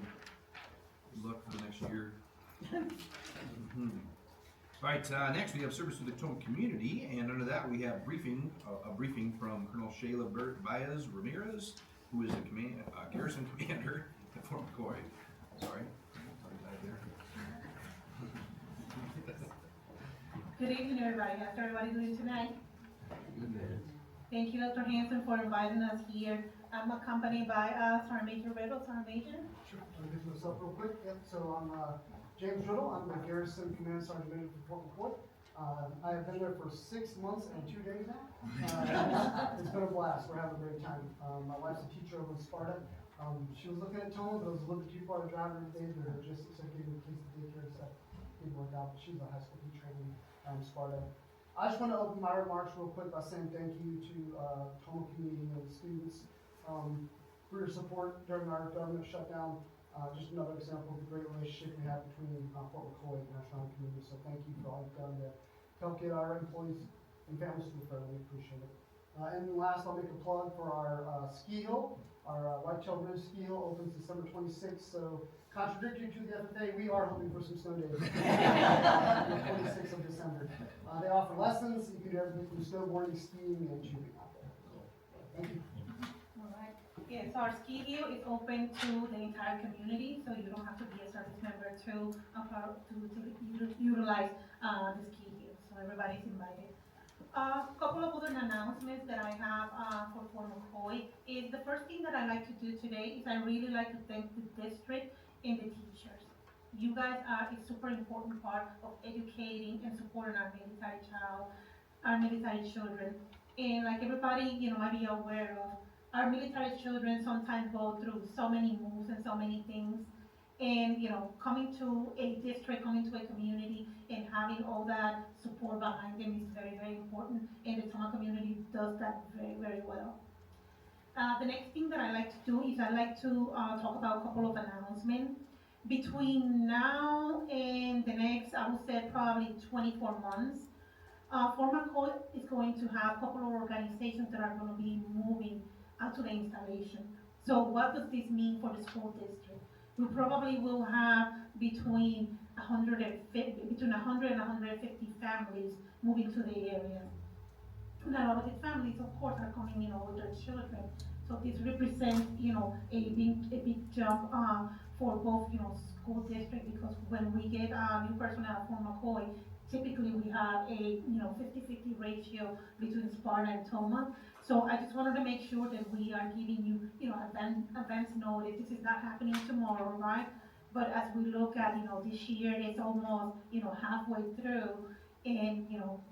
Good luck for the next year. Mhm. All right, next we have service to the Tomah community, and under that we have a briefing from Colonel Shayla Baez Ramirez, who is the garrison commander at Fort McCoy. Sorry. Good evening, everybody. How's everybody doing tonight? Thank you, Dr. Hanson, for inviting us here. I'm accompanied by Sergeant Major Riddle. Sergeant Major? Sure, I'll introduce myself real quick. Yep, so I'm James Riddle. I'm the Garrison Command Sergeant Major for Fort McCoy. I have been there for 6 months and 2 days now. It's been a blast. We're having a great time. My wife's a teacher over in Sparta. She was looking at Tomah, but it was a little bit too far to drive every day. The logistics of getting the kids to daycare and stuff didn't work out. But she's a high school teacher in Sparta. I just want to open my remarks real quick by saying thank you to Tomah community and students for your support during our government shutdown. Just another example of the great relationship we have between Fort McCoy and our surrounding community. So thank you for all you've done to help get our employees and families through the fair. We appreciate it. And then last, I'll make a plug for our ski hill. Our Whitetail Ridge Ski Hill opens December 26th, so contradictory to the FFA, we are hoping for some snow days. The 26th of December. They offer lessons. You can do everything from snowboarding, skiing, and tubing out there. Thank you. All right. Yes, our ski hill is open to the entire community, so you don't have to be a service member to utilize the ski hill. So everybody's invited. A couple of other announcements that I have for Fort McCoy is the first thing that I like to do today is I really like to thank the district and the teachers. You guys are a super important part of educating and supporting our military children. And like everybody, might be aware of, our military children sometimes go through so many moves and so many things. And, coming to a district, coming to a community, and having all that support behind them is very, very important. And the Tomah community does that very, very well. The next thing that I like to do is I like to talk about a couple of announcements. Between now and the next, I would say probably 24 months, Fort McCoy is going to have a couple of organizations that are going to be moving to the installation. So what does this mean for the school district? We probably will have between 100 and 150 families moving to the area. And a lot of these families, of course, are coming, with their children. So this represents, a big jump for both, school district, because when we get new personnel from McCoy, typically we have a 50-50 ratio between Sparta and Tomah. So I just wanted to make sure that we are giving you, advance notice. This is not happening tomorrow, right? But as we look at, this year, it's almost, halfway through, and,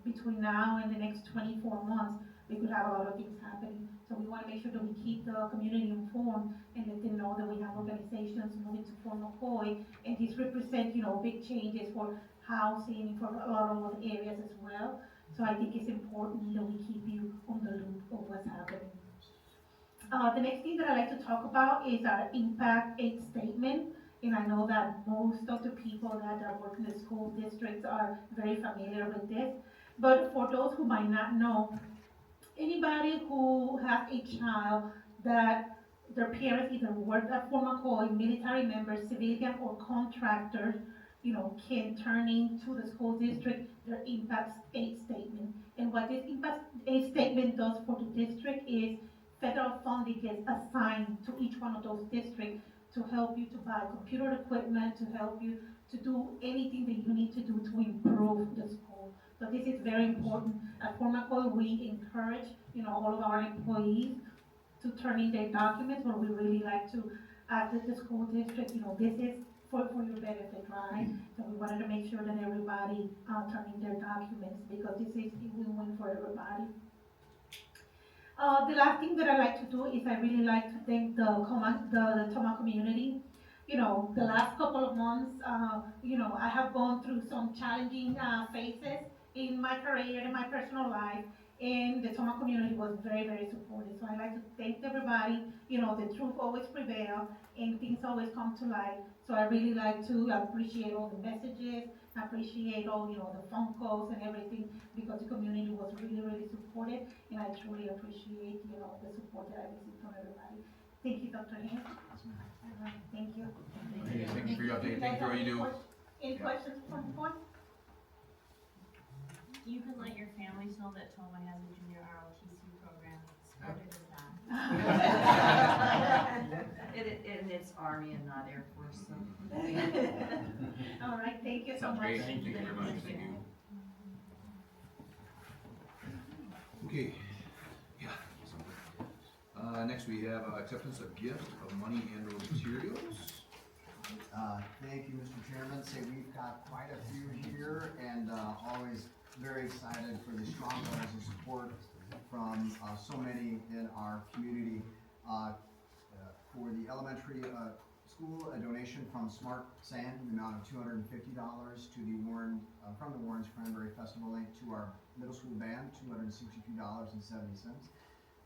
between now and the next 24 months, we could have a lot of things happening. So we want to make sure that we keep the community informed and let them know that we have organizations moving to Fort McCoy, and this represents, big changes for housing, for a lot of other areas as well. So I think it's important that we keep you on the loop of what's happening. The next thing that I like to talk about is our Impact 8 statement. And I know that most of the people that work in the school districts are very familiar with this. But for those who might not know, anybody who has a child that their parents either worked at Fort McCoy, military members, civilian, or contractors, can turn into the school district their Impact 8 statement. And what this Impact 8 statement does for the district is federal funding gets assigned to each one of those districts to help you to buy computer equipment, to help you to do anything that you need to do to improve the school. So this is very important. At Fort McCoy, we encourage, all of our employees to turn in their documents, but we really like to ask the school district, this is for your benefit, right? So we wanted to make sure that everybody turn in their documents, because this is a win-win for everybody. The last thing that I like to do is I really like to thank the Tomah community. The last couple of months, I have gone through some challenging phases in my career and my personal life, and the Tomah community was very, very supportive. So I like to thank everybody. The truth always prevails, and things always come to light. So I really like to appreciate all the messages, appreciate all, the phone calls and everything, because the community was really, really supportive, and I truly appreciate, the support that I received from everybody. Thank you, Dr. Haynes. Thank you. Thank you for your update. Thank you for what you do. Any questions from the board? You can let your families know that Tomah has a junior ROTC program that started as that. And it's Army and not Air Force, so. All right, thank you so Sounds much. great. Thank you very much. Thank you. Okay. Yeah. Next we have acceptance of gift of money and or materials. Thank you, Mr. Chairman. We've got quite a few here, and always very excited for the strong levels of support from so many in our community. For the elementary school, a donation from Smart Sand in the amount of $250 to the from the Warren's Cranberry Festival Link, to our middle school band, $262.70.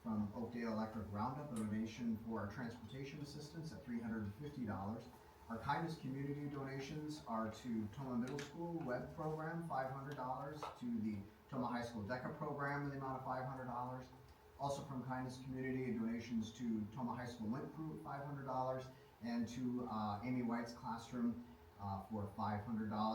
From Oakdale Electric Roundup, a donation for our transportation assistance at $350. Our kindest community donations are to Tomah Middle School Web Program, $500, to the Tomah High School DECA program in the amount of $500, Also from Kindness Community, donations to Tomah High School Link Crew, $500, and to Amy White's classroom for $500,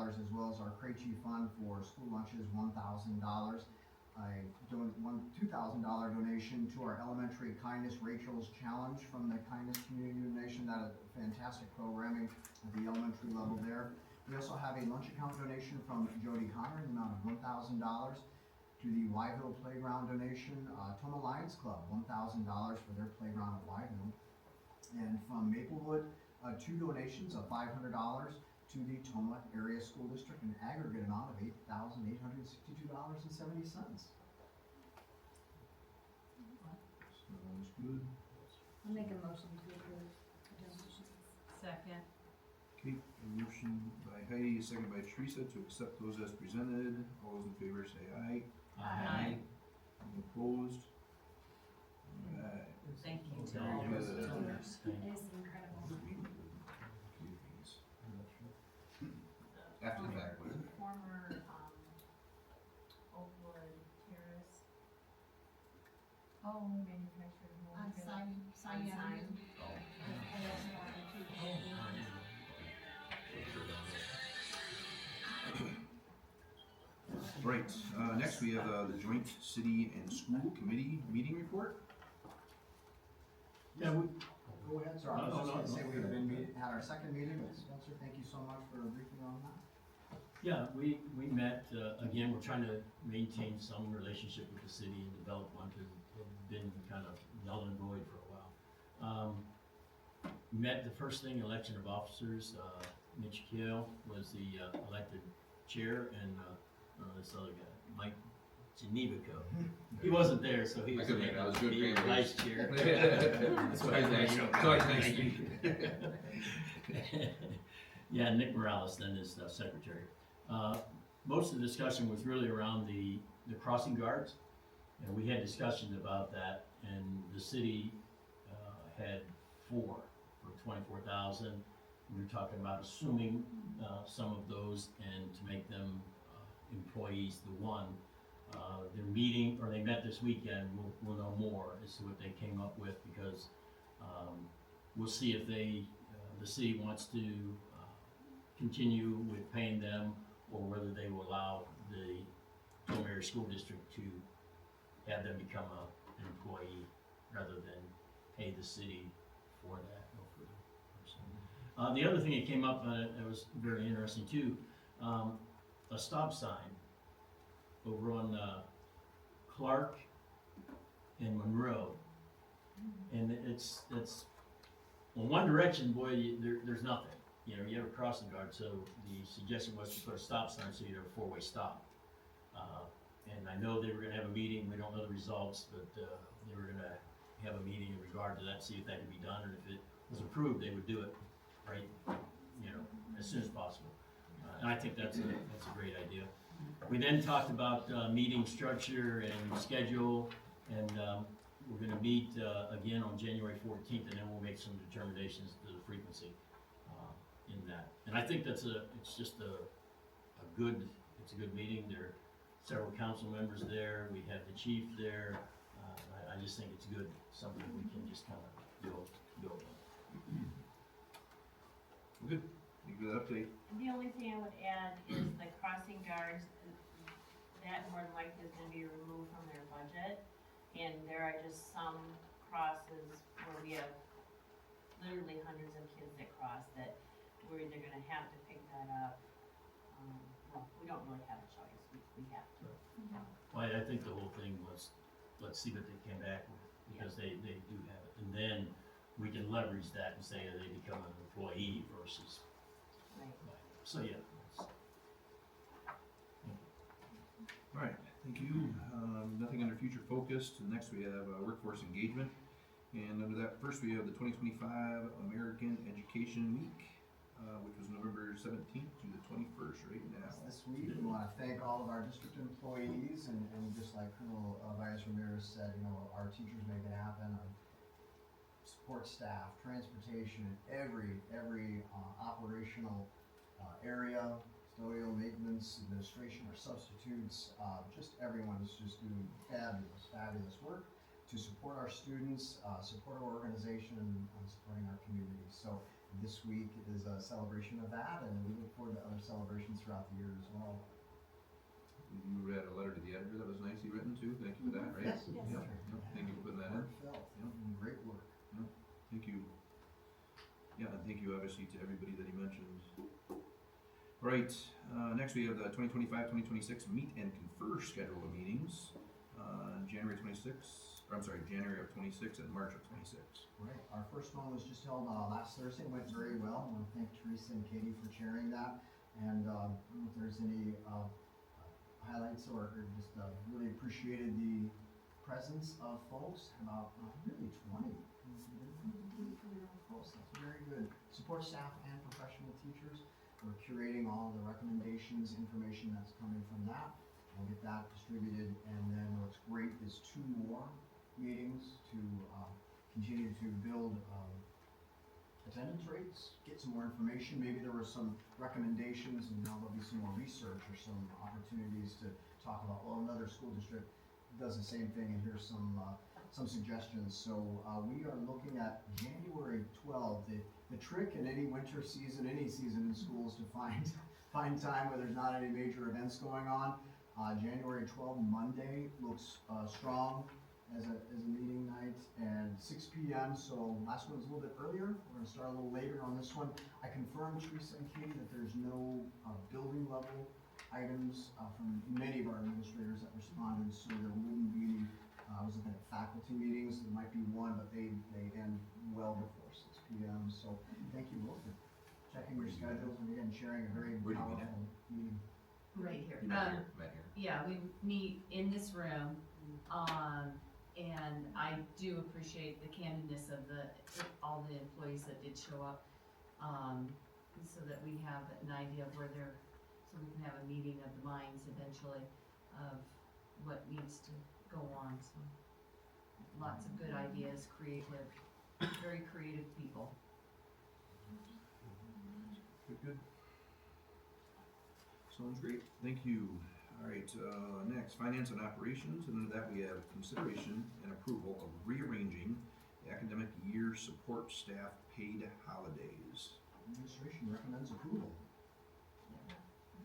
as well as our Krejci Fund for school lunches, $1,000. $2,000 donation to our elementary Kindness Rachel's Challenge from the Kindness Community Donation. That is fantastic programming at the elementary level there. We also have a lunch account donation from Jody Connor in the amount of $1,000. To the Wyville Playground donation, Tomah Lions Club, $1,000 for their playground at Wyville. And from Maplewood, 2 donations of $500 to the Tomah Area School District, an aggregate amount of $8,862.70. Sounds good. I'll make a motion to approve the donations. Second. Okay, a motion by Heidi, a second by Teresa to accept those as presented. All those in favor say aye. Aye. Any opposed? Alright. Thank you to Very all those good. donors. It is incredible. After the fact, whatever. Former, Oakwood Terrace. Oh, manufactured home. Sign. Right, next we have the joint city and school committee meeting report. Yeah, we, Go ahead, sir. I was No, just no, gonna no. say we had our second meeting with Spencer. Thank you so much for briefing on that. yeah, we met, again, we're trying to maintain some relationship with the city and develop one, because it's been kind of null and void for a while. Met the first thing, election of officers, Mitch Kale was the elected chair, and this other guy, Mike Genevico. He wasn't there, so he was I couldn't make it. I was doing the favors. vice chair. That's why it's nice to meet you. Yeah, Nick Morales then is the secretary. Most of the discussion was really around the crossing guards, and we had discussions about that, and the city had 4 for $24,000. We were talking about assuming some of those and to make them employees, the one. They're meeting, or they met this weekend. We'll know more as to what they came up with, because we'll see if they, the city wants to continue with paying them, or whether they will allow the Tomah Area School District to have them become an employee rather than pay the city for that. No further person. The other thing that came up, that was very interesting too, a stop sign over on Clark and Monroe. And it's, well, one direction, boy, there's nothing. You know, you have a crossing guard, so the suggestion was to put a stop sign so you have a 4-way stop. And I know they were gonna have a meeting, we don't know the results, but they were gonna have a meeting in regard to that, see if that could be done, and if it was approved, they would do it right, you know, as soon as possible. And I think that's a great idea. We then talked about meeting structure and schedule, and we're gonna meet again on January 14th, and then we'll make some determinations to the frequency in that. And I think it's just a good meeting. There are several council members there, we have the chief there. I just think it's good, something we can just kind of go on. Good, thank you for that update. The only thing I would add is the crossing guards, that more than likely is gonna be removed from their budget. And there are just some crosses where we have literally hundreds of kids that cross that we're either gonna have to pick that up. Well, we don't really have a choice, we have to. Well, I think the whole thing was, let's see what they came back with, because they do have it. And then we can leverage that and say they become an employee versus. Right. So, yeah. Alright, thank you. Nothing under future focused. Next we have workforce engagement. And under that, first we have the 2025 American Education Week, which was November 17th to the 21st right now. This week, we want to thank all of our district employees, and just like Colonel Vice Ramirez said, you know, our teachers make it happen, our support staff, transportation, every operational area, custodial, maintenance, administration, our substitutes, just everyone is just doing fabulous work. to support our students, support our organization, and supporting our community. So this week is a celebration of that, and we look forward to other celebrations throughout the year as well. You read a letter to the editor that was nicely written too, thank you for that, right? Yes, yes. Yep, yep, thank you for putting that in. Heartfelt, Yep. great work. Thank you. Yeah, and thank you obviously to everybody that he mentioned. All right, next we have the 2025-2026 meet and confer schedule of meetings, January 26th, or I'm sorry, January of 26 and March of 26. Right, our first one was just held last Thursday, went very well. I want to thank Teresa and Katie for chairing that. And I don't know if there's any highlights or just really appreciated the presence of folks, about really 20. Folks, that's very good. Support staff and professional teachers. We're curating all the recommendations, information that's coming from that. We'll get that distributed, and then what's great is 2 more meetings to continue to build attendance rates, get some more information. Maybe there were some recommendations, and now there'll be some more research or some opportunities to talk about, well, another school district does the same thing, and here's some suggestions. So we are looking at January 12th. The trick in any winter season, any season in schools, to find time where there's not any major events going on. January 12th, Monday, looks strong as a meeting night, and 6 p.m. So last one was a little bit earlier. We're going to start a little later on this one. I confirmed, Teresa and Katie, that there's no building level items from many of our administrators that responded, so there wouldn't be any. I was looking at faculty meetings. There might be one, but they end well before 6 p.m. So thank you both for checking your schedules and again sharing a very Where do you meet at? powerful meeting. Right here. You met here, met here. Yeah, we meet in this room, and I do appreciate the candidness of all the employees that did show up, so that we have an idea of where they're, so we can have a meeting of the minds eventually of what needs to go on, so. Lots of good ideas, very creative people. Good. Sounds great, thank you. All right, next, finance and operations, and under that we have consideration and approval of rearranging the academic year support staff paid holidays. Administration recommends approval.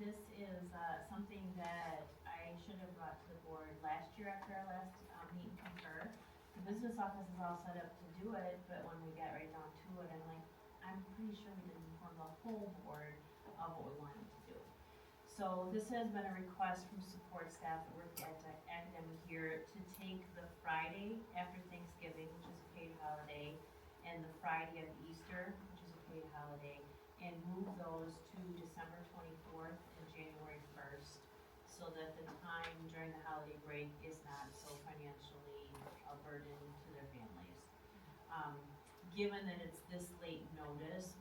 This is something that I should have brought to the board last year after our last meet and confer. The business office is all set up to do it, but when we got right down to it, I'm pretty sure we didn't inform the whole board of what we wanted to do. So this has been a request from support staff that work at the academic year to take the Friday after Thanksgiving, which is a paid holiday, and the Friday of Easter, which is a paid holiday, and move those to December 24th and January 1st, so that the time during the holiday break is not so financially a burden to their families. Given that it's this late notice,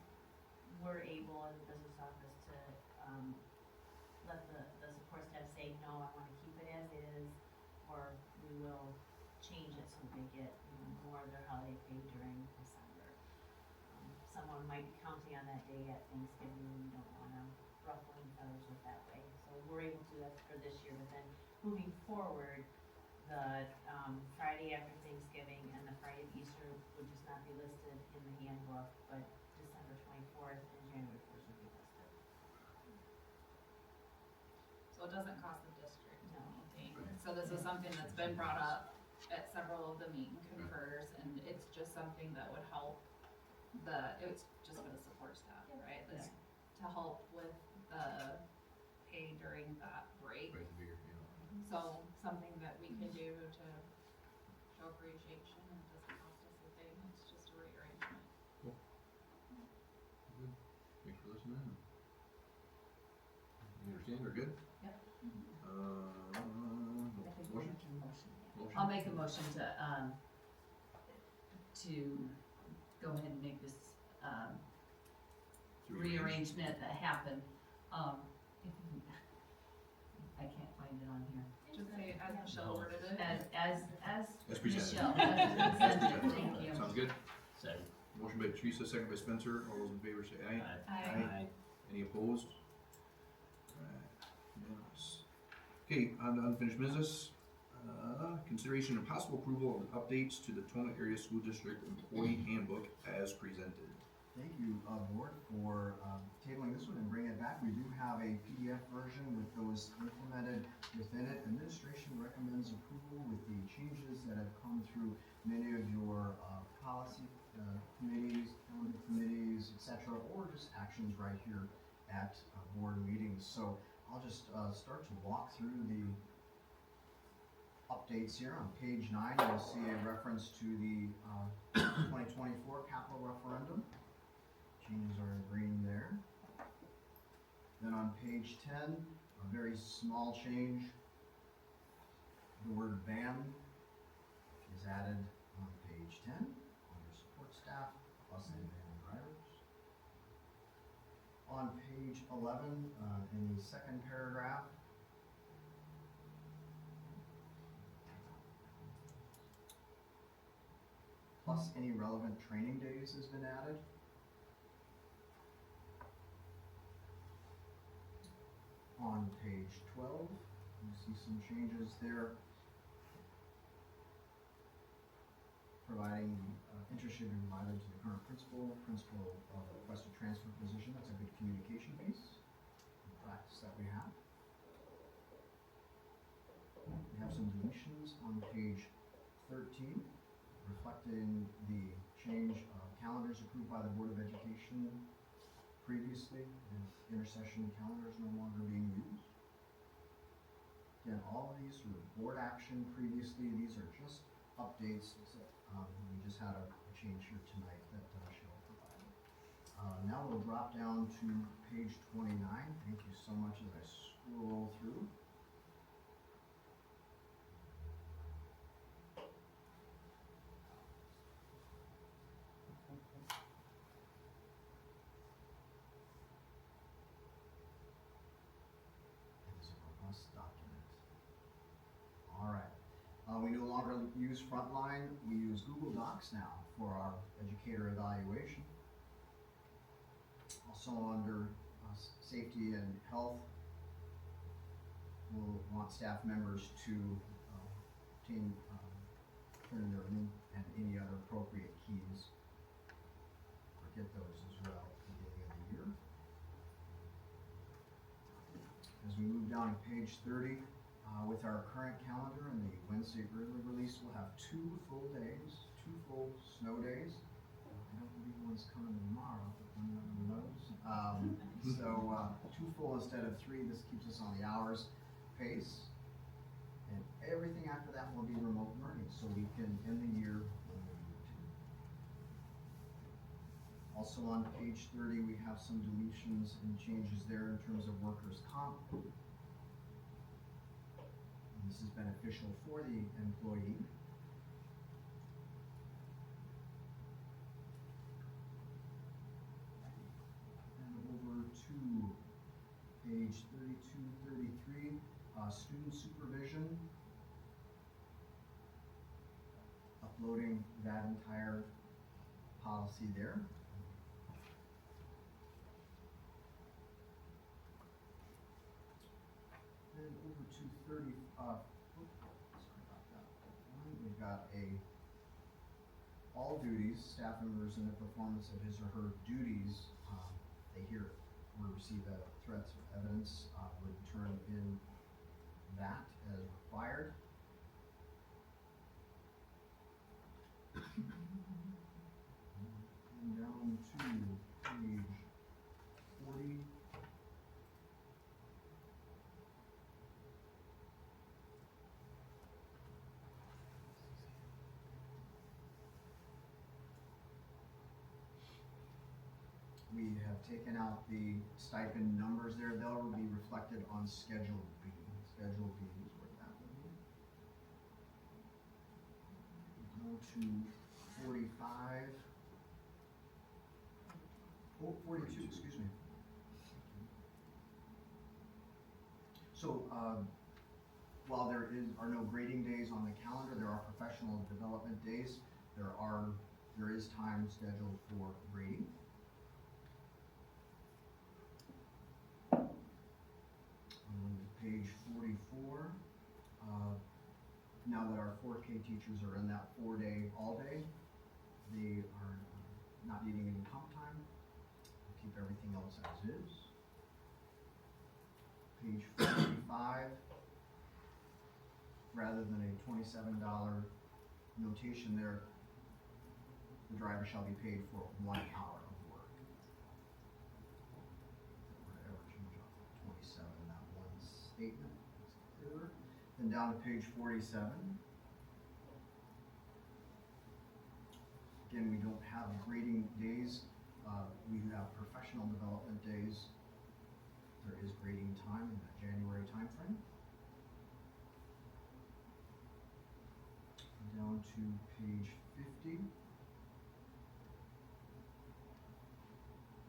we're able as a business office to let the support staff say, no, I wanna keep it as is, or we will change it so they get more of their holiday pay during December. Someone might be counting on that day at Thanksgiving, and we don't wanna ruffle any feathers with that way. So we're able to do that for this year, but then moving forward, the Friday after Thanksgiving and the Friday of Easter would just not be listed in the handbook, but December 24th and January 1st would be listed. So it doesn't cost the district No. anything. So this is something that's been brought up at several of the meet and confers, and it's just something that would help it's just for the support staff, right? It's to help with the pay during that break. Right, the bigger, So something that we can do to show appreciation, and it doesn't cost us a thing, it's just a rearrangement. Good. Thanks for listening. You understand, we're good? Yep. Motion? I'll make a motion to go ahead and make this, To rearrange. rearrangement that happened. I can't find it on here. Just say as Michelle worded it. As presented. Michelle, as presented, thank you. Sounds good. Second. Motion by Teresa, second by Spencer. All those in favor say aye. Aye. Any opposed? Alright, unanimous. Okay, on to unfinished business. Consideration and possible approval of updates to the Tomah Area School District Employee Handbook as presented. Thank you, board, for tabling this one and bringing it back. We do have a PDF version with those implemented within it. Administration recommends approval with the changes that have come through many of your policy committees, calendar committees, etc., or just actions right here at board meetings. So I'll just start to walk through the updates here. On page 9, you'll see a reference to the 2024 capital referendum. Changes are in green there. Then on page 10, a very small change. The word ban is added on page 10 under support staff, bus and van drivers. On page 11, in the second paragraph, plus any relevant training days has been added. On page 12, you see some changes there, providing interest should be provided to the current principal requested transfer position. That's a good communication piece, the practice that we have. We have some deletions on page 13, reflecting the change of calendars approved by the Board of Education previously, and intercession calendars no longer being used. Again, all of these were board action previously. These are just updates. We just had a change here tonight that Cheryl provided. Now we'll drop down to page 29. Thank you so much as I scroll through. Document. All right. We no longer use Frontline. We use Google Docs now for our educator evaluation. Also under safety and health, we'll want staff members to obtain turn their name and any other appropriate keys. Or get those as well at the beginning of the year. As we move down to page 30, with our current calendar and the Wednesday early release, we'll have 2 full days, 2 full snow days. I don't believe one's coming tomorrow, but one never knows. So 2 full instead of 3. This keeps us on the hours pace. And everything after that will be remote learning, so we can end the year when we need to. Also on page 30, we have some deletions and changes there in terms of workers' comp. And this is beneficial for the employee. And over to page 32, 33, student supervision. Uploading that entire policy there. Then over to 30, sorry about that. We've got all duties, staff members in the performance of his or her duties, they hear or receive threats or evidence, would turn in that as required. And down to page 40. We have taken out the stipend numbers there. They'll be reflected on Schedule B. Schedule B is what that would be. Go to 45. Oh, 42, excuse me. So, while there are no grading days on the calendar, there are professional development days. There is time scheduled for grading. Page 44, now that our 4K teachers are in that 4-day, all-day, they are not needing any comp time. We'll keep everything else as is. Page 45, rather than a $27 notation there, the driver shall be paid for 1 hour of work. Whatever, change off of 27, that one statement, makes it clearer. Then down to page 47. Again, we don't have grading days. We have professional development days. There is grading time in that January timeframe. Down to page 50.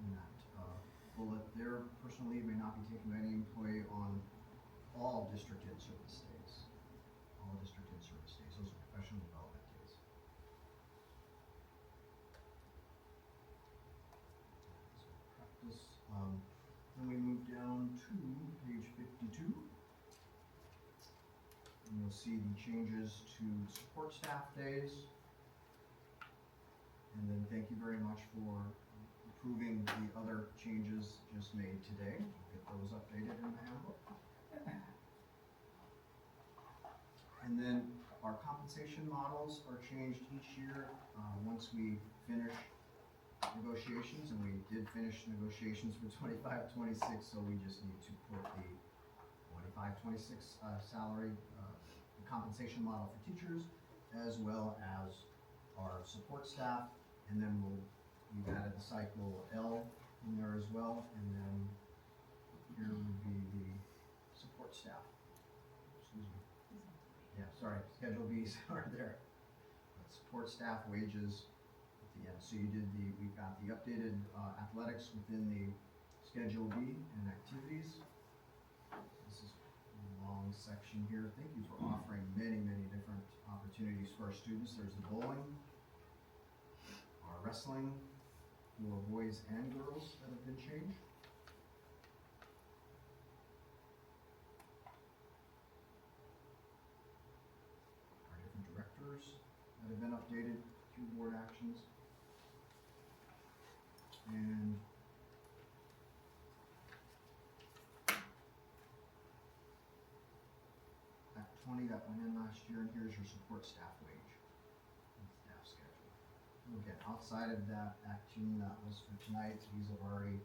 And that bullet there, personal leave may not be taken by any employee on all district in-service days. All district in-service days, those are professional development days. So practice. Then we move down to page 52. And you'll see the changes to support staff days. And then thank you very much for approving the other changes just made today. We'll get those updated in the handbook. And then our compensation models are changed each year once we finish negotiations, and we did finish negotiations for 25-26, so we just need to put the 25-26 salary compensation model for teachers, as well as our support staff, and then we've added the cycle L in there as well, and then here would be the support staff. Excuse me. Yeah, sorry, Schedule B's are there. Support staff wages at the end. So you did we've got the updated athletics within the Schedule B and activities. This is a long section here. Thank you for offering many, many different opportunities for our students. There's the bowling, our wrestling for boys and girls that have been changed. Our different directors that have been updated through board actions. And Act 20 that went in last year, and here's your support staff wage and staff schedule. Again, outside of that Act 2 that was for tonight, these have already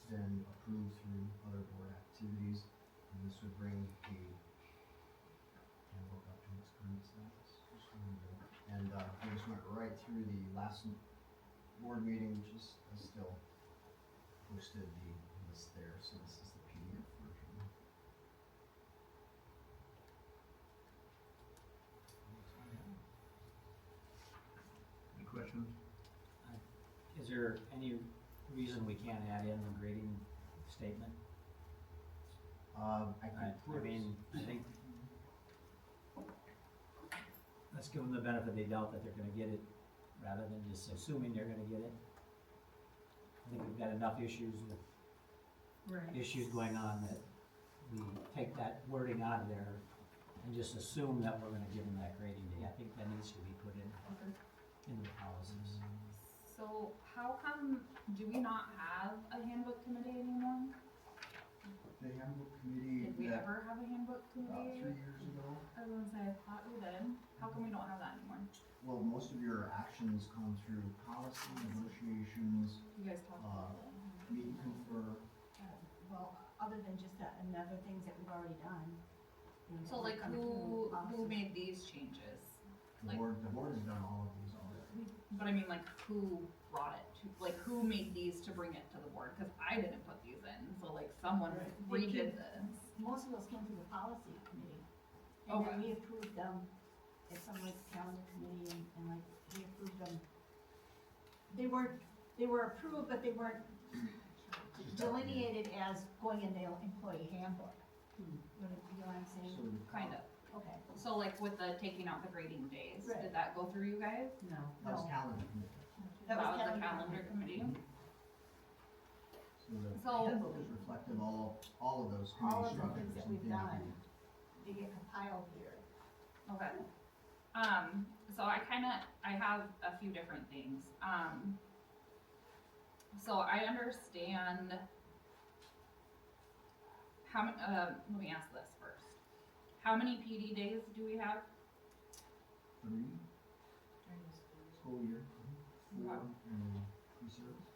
been approved through other board activities, and this would bring the handbook up to its current status. And I just went right through the last board meeting, which is still posted the list there, so this is the PDF version. Any questions? Is there any reason we can't add in the grading statement? I think let's give them the benefit of the doubt that they're gonna get it, rather than just assuming they're gonna get it. I think we've got enough issues going on that we take that wording out of there and just assume that we're gonna give them that grading day. I think that needs to be put in the policies. So how come, do we not have a handbook committee anymore? The handbook committee. Did we ever have a handbook committee? 3 years ago. I was gonna say, I thought we did. How come we don't have that anymore? Well, most of your actions come through policy, negotiations, You guys talked about it. meet and confer. Well, other than just that and other things that we've already done. you know, So that like come who through made these changes? The board has done all of these already. But I mean, like, who brought it to, like, who made these to bring it to the board? Cause I didn't put these in, so like, someone redid this. Most of those came through the policy committee. And Okay. then we approved them, it's on like the calendar committee and like, we approved them. They were approved, but they weren't delineated as going in the employee handbook. You know what I'm saying? Kind of. Okay. So like with the taking out the grading days, Right. did that go through you guys? No. That was calendar committee. That was the calendar calendar committee? So the So- handbook is reflective of all of those All committee of the things structures that and we've things done, we- they get compiled here. Okay. So I have a few different things. So I understand let me ask this first. How many PD days do we have? 3 school year, 4 in pre-service.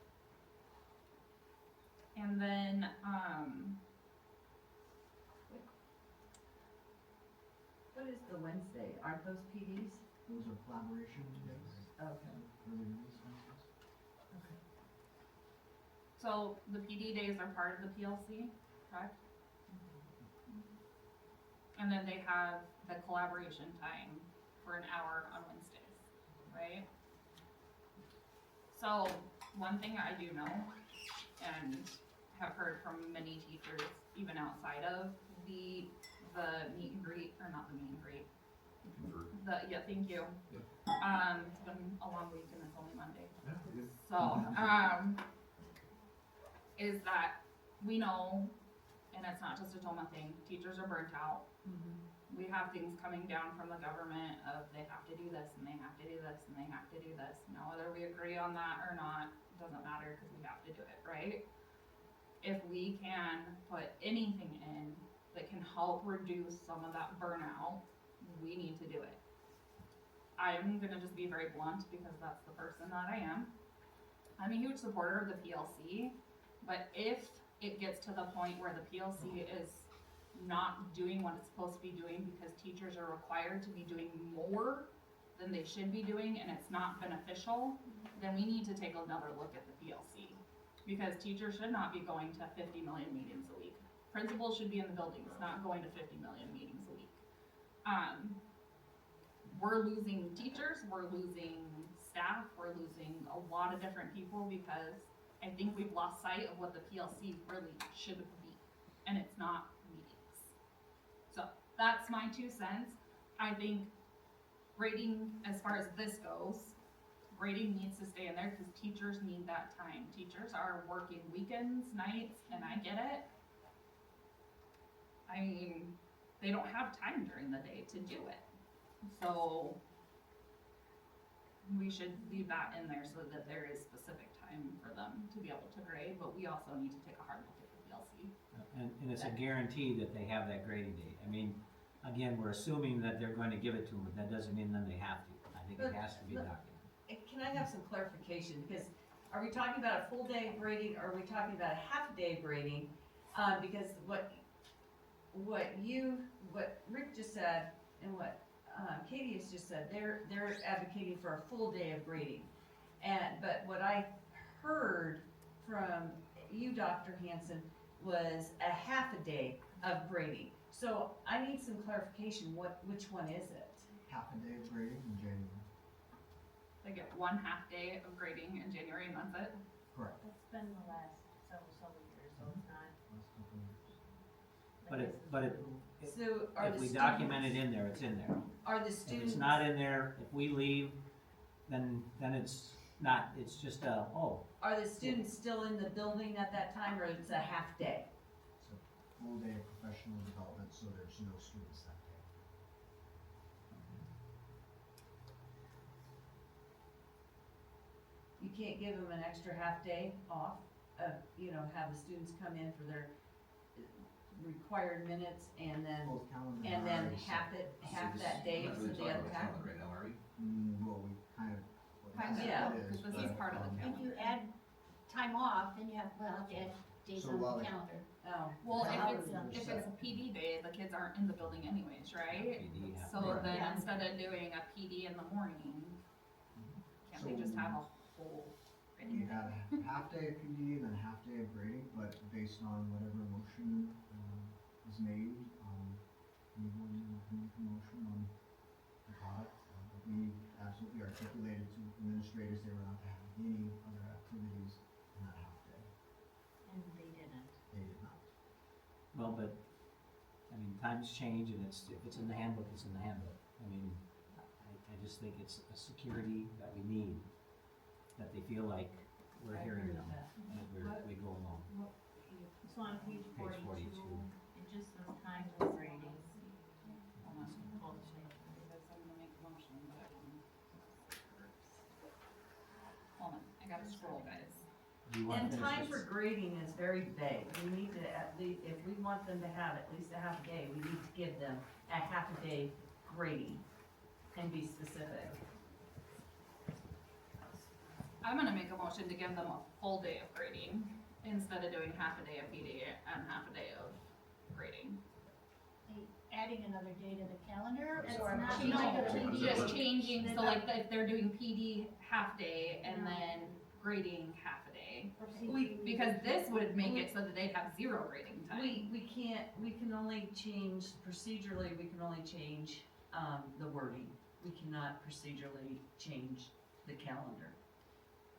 And then, What is the Wednesday? Aren't those PDs? Those are collaboration days. Okay. Early release Wednesdays. Okay. so the PD days are part of the PLC, correct? And then they have the collaboration time for an hour on Wednesdays, right? So, one thing I do know, and have heard from many teachers, even outside of the meet and greet, or not the meet and greet. Yeah, thank you. Yep. It's been a long week and it's only Monday. Yeah, it is. So, is that we know, and it's not just a Tomah thing, teachers are burnt out. We have things coming down from the government of they have to do this and they have to do this and they have to do this. Now, whether we agree on that or not, doesn't matter because we have to do it, right? If we can put anything in that can help reduce some of that burnout, we need to do it. I'm gonna just be very blunt because that's the person that I am. I'm a huge supporter of the PLC, but if it gets to the point where the PLC is not doing what it's supposed to be doing because teachers are required to be doing more than they should be doing and it's not beneficial, then we need to take another look at the PLC. Because teachers should not be going to 50 million meetings a week. Principals should be in the buildings, not going to 50 million meetings a week. We're losing teachers, we're losing staff, we're losing a lot of different people because I think we've lost sight of what the PLC really should be, and it's not meetings. So that's my 2 cents. I think grading, as far as this goes, grading needs to stay in there because teachers need that time. Teachers are working weekends, nights, and I get it. I mean, they don't have time during the day to do it. So we should leave that in there so that there is specific time for them to be able to grade, but we also need to take a hard look at the PLC. And it's a guarantee that they have that grading date. I mean, again, we're assuming that they're going to give it to them, but that doesn't mean then they have to. I think it has to be documented. Can I have some clarification, because are we talking about a full day of grading, or are we talking about a half day of grading? Because what Rick just said, and what Katie has just said, they're advocating for a full day of grading. But what I heard from you, Dr. Hanson, was a half a day of grading. So I need some clarification, which one is it? Half a day of grading in January. They get 1 half day of grading in January and that's it? Correct. It's been the last several years, so it's not. Last couple of years. So are if the we students, document it in there, it's in there. are the If students? it's not in there, if we leave, then it's not, it's just Are the students still in the building at that time, or it's a half day? So full day of professional development, so there's no students that day. You can't give them an extra half day off, have the students come in for their required minutes and then, Both calendars and are then already set. half that day We're not for really the talking other about half. calendar right now, are we? Well, we kind of. Yeah, because this is part of the If you add time off, then you have to add days So on while the it- calendar. Oh, Well, Yeah. if it's a PD day, the kids aren't in the building anyways, right? PD half So day. then Yeah. instead of doing a PD in the morning, can't they just have a whole We had a half day of PD and then a half day of grading, but based on whatever motion is made, anyone can make a motion on the product. We absolutely articulated to administrators they were not to have any other activities in that half day. And they didn't. They did not. well, but, I mean, times change and if it's in the handbook, it's in the handbook. I mean, I just think it's a security that we need, that they feel like we're I hearing agree them with that. as we go along. So on page Page 42, 42. it just says time of grading. Hold on. Because I'm gonna make a motion. scroll, guys. Do you want And to time finish for this? grading is very vague. We need to at least, if we want them to have at least a half a day, we need to give them a half a day grading and be specific. I'm gonna make a motion to give them a full day of grading instead of doing half a day of PD and half a day of grading. Adding another day to the calendar, It's or not changing like the a PD? Just changing, so like if they're doing PD half day and then grading half a day. Because this would make it so that they'd have 0 grading time. We can't, we can only change, procedurally, we can only change, the wording. We cannot procedurally change the calendar.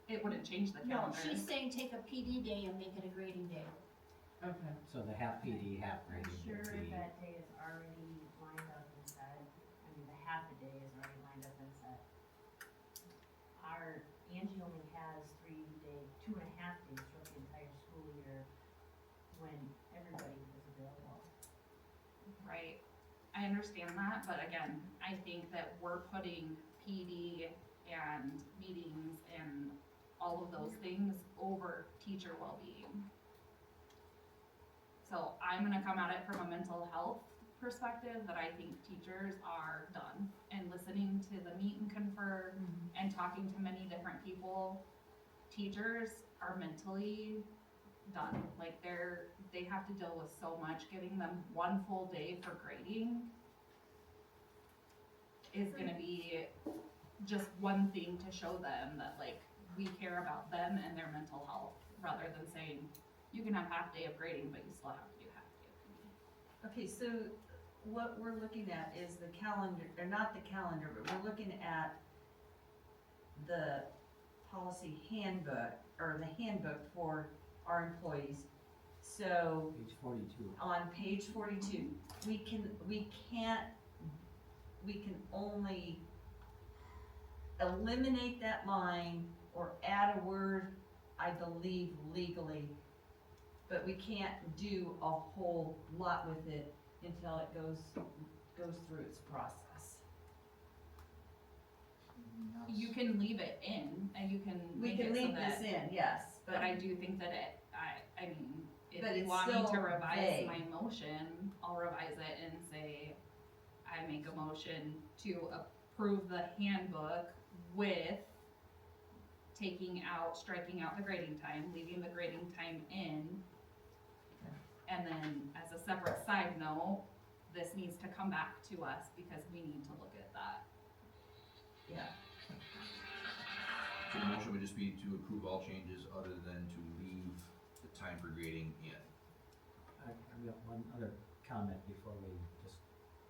It wouldn't change the No, calendar. she's saying take a PD day and make it a grading day. Okay. So the half PD, half I'm grading sure would be, that day is already lined up and set, I mean, the half a day is already lined up and set. Angie only has 2.5 days throughout the entire school year when everybody is available. Right, I understand that, but again, I think that we're putting PD and meetings and all of those things over teacher well-being. So I'm gonna come at it from a mental health perspective, that I think teachers are done, and listening to the meet and confer and talking to many different people, teachers are mentally done. Like they have to deal with so much. Giving them one full day for grading is gonna be just one thing to show them that like we care about them and their mental health, rather than saying you can have half day of grading but you still have to do half day of PD. Okay, so what we're looking at is the calendar, or not the calendar, but we're looking at the policy handbook, or the handbook for our employees. So page 42. on page 42, we can only eliminate that line or add a word, I believe legally, but we can't do a whole lot with it until it goes through its process. You can leave it in and you can We make can it so leave this that, in, yes, but I do think that I mean, if But you it's want me still to revise vague. my motion, I'll revise it and say, I make a motion to approve the handbook with striking out the grading time, leaving the grading time in. And then as a separate side note, this needs to come back to us because we need to look at that. Yeah. So the motion would just be to approve all changes other than to leave the time for grading in. I've got one other comment before we just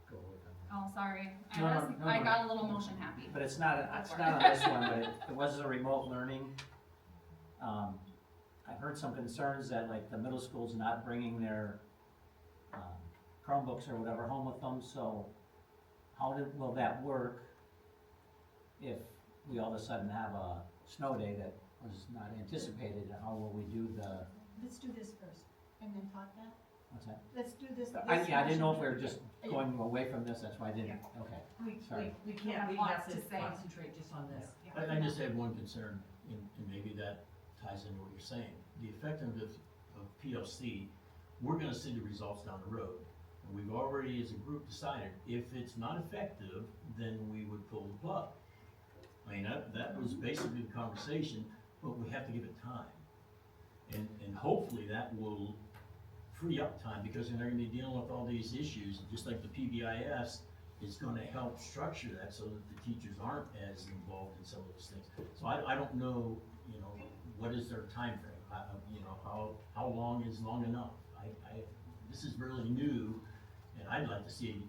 go away from that. Oh, sorry, No, I got a little motion happy. But it's not on this one, but it was a remote learning. I've heard some concerns that like the middle school's not bringing their Chromebooks or whatever home with them, so will that work if we all of a sudden have a snow day that was not anticipated, and how will we do the, Let's do this first, and then talk that. what's that? Let's do this. I didn't know if we were just going away from this, that's why I didn't, okay, sorry. We can't, we have to concentrate just on this. I just have one concern, and maybe that ties into what you're saying. The effectiveness of PLC, we're gonna see the results down the road. And we've already, as a group, decided if it's not effective, then we would pull the plug. I mean, that was basically the conversation, but we have to give it time. And hopefully that will free up time, because they're gonna be dealing with all these issues, and just like the PBIS is gonna help structure that so that the teachers aren't as involved in some of those things. So I don't know, what is their time frame? How long is long enough? This is really new, and I'd like to see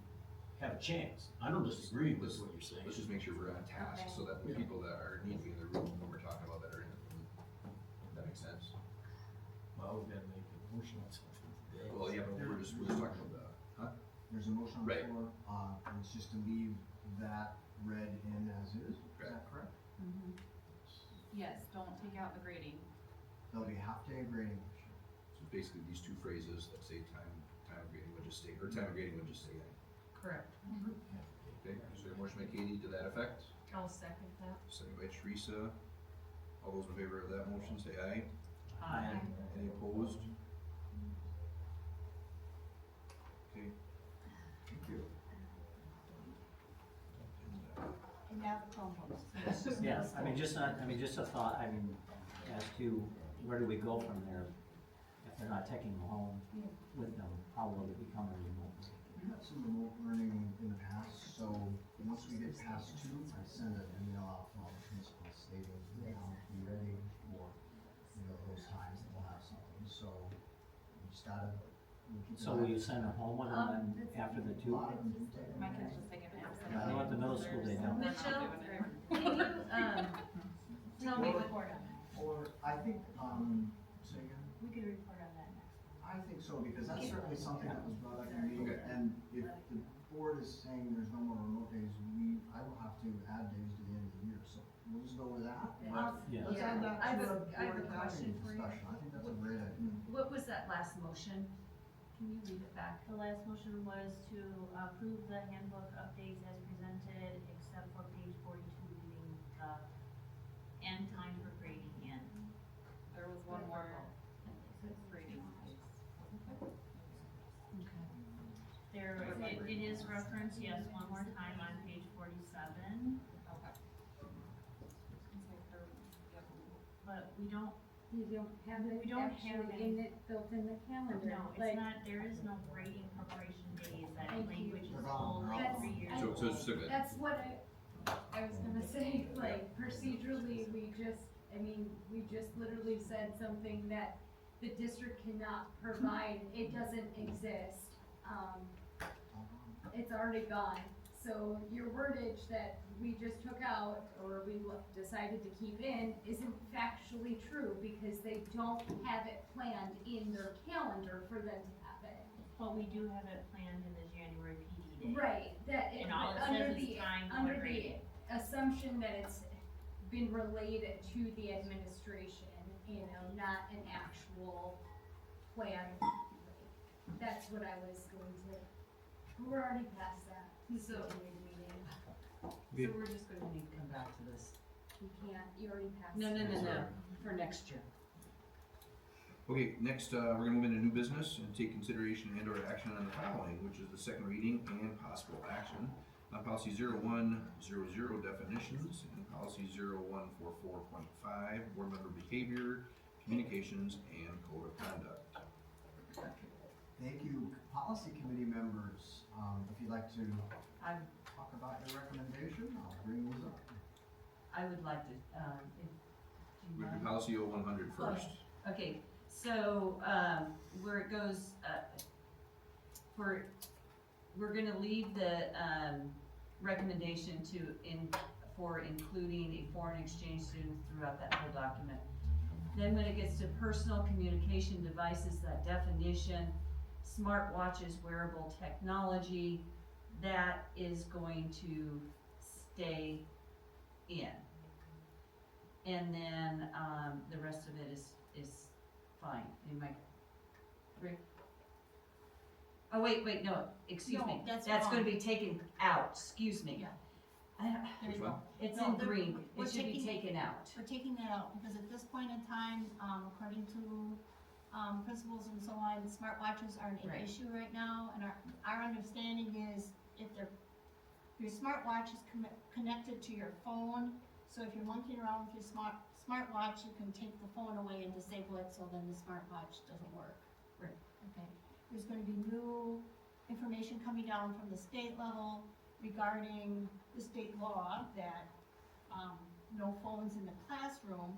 have a chance. I don't disagree with what you're saying. Let's just make sure we're on task, so that the people that need to be in the room when we're talking about that are in the room. That makes sense? Well, we've gotta make a motion on something today. Well, yeah, but we're just talking about There's a motion on the Right. floor, and it's just to leave that read in as is, is that correct? Yes, don't take out the grading. There'll be half day grading. So basically, these two phrases that say time of grading would just stay, or time of grading would just stay in. Correct. Okay, so a motion by Katie to that effect, I'll second that. second by Teresa. All those in favor of that motion, say aye. Aye. Any opposed? Okay. Thank you. And now the Chromebooks. Yeah, just a thought, as to where do we go from there? If they're not taking them home with them, how will it become a remote? We had some remote learning in the past, so once we get past 2, I send an email out to all the principals stating, be ready for, those times that we'll have something, so we just gotta. So will you send them home with them then after the 2? My kids just take advantage of I know at the middle school they don't. Mitchell, can you, tell me what, Or, I think, say again? We could report on that next. I think so, because that's certainly something that was brought up in me, and if the board is saying there's no more remote days, I will have to add days to the end of the year, so we'll just go with that. Yeah. Let's add that I have to a- I have the a board question accounting for you. discussion, I think that's a great idea. what was that last motion? Can you read it back? The last motion was to approve the handbook updates as presented, except for page 42, leaving the end time for grading in. There was one more reading. It is referenced, yes, one more time on page 47, but we don't, You don't have it We don't have actually in it, built in the calendar. no, like- it's not, there is no grading preparation days, that Thank you. language is They're gone, old, they're like all 3 years gone. old. So it's still good. That's what I was gonna say, like procedurally, we just literally said something that the district cannot provide, it doesn't exist. It's already gone, so your wordage that we just took out, or we decided to keep in, isn't factually true, because they don't have it planned in their calendar for them to have it. But we do have it planned in the January PD day. Right, that, And all it under says is the, time for under the grading. assumption that it's been relayed to the administration, not an actual plan. That's what I was going to, we're already past that. So- Meeting. So we're just gonna need to come back to this. You can't, you already passed. No, that. For next year. Okay, next, we're gonna move into new business and take consideration and or action on the following, which is the second reading and possible action on policy 0100 definitions and policy 0144.5 board member behavior, communications, and code of conduct. Thank you, policy committee members, if you'd like to I, talk about your recommendation, I'll bring these up. I would like to, if, do you We do mind? policy 0100 first. Okay, so, where it goes, we're gonna leave the, recommendation for including a foreign exchange student throughout that whole document. Then when it gets to personal communication devices, that definition, smartwatches, wearable technology, that is going to stay in. And then, the rest of it is fine, in my, Rick? Oh, wait, no, excuse No, me, that's that's gonna wrong. be taken out, excuse me. Yeah. Which one? It's No, in they're- green, we're it should be taking- taken out. We're taking that out, because at this point in time, according to, principals and so on, smartwatches aren't an Right. issue right now, and our understanding is if your smartwatch is connected to your phone, so if you're monkeying around with your smartwatch, you can take the phone away and disable it, so then the smartwatch doesn't work. Right. Okay, there's gonna be new information coming down from the state level regarding the state law that, no phones in the classroom,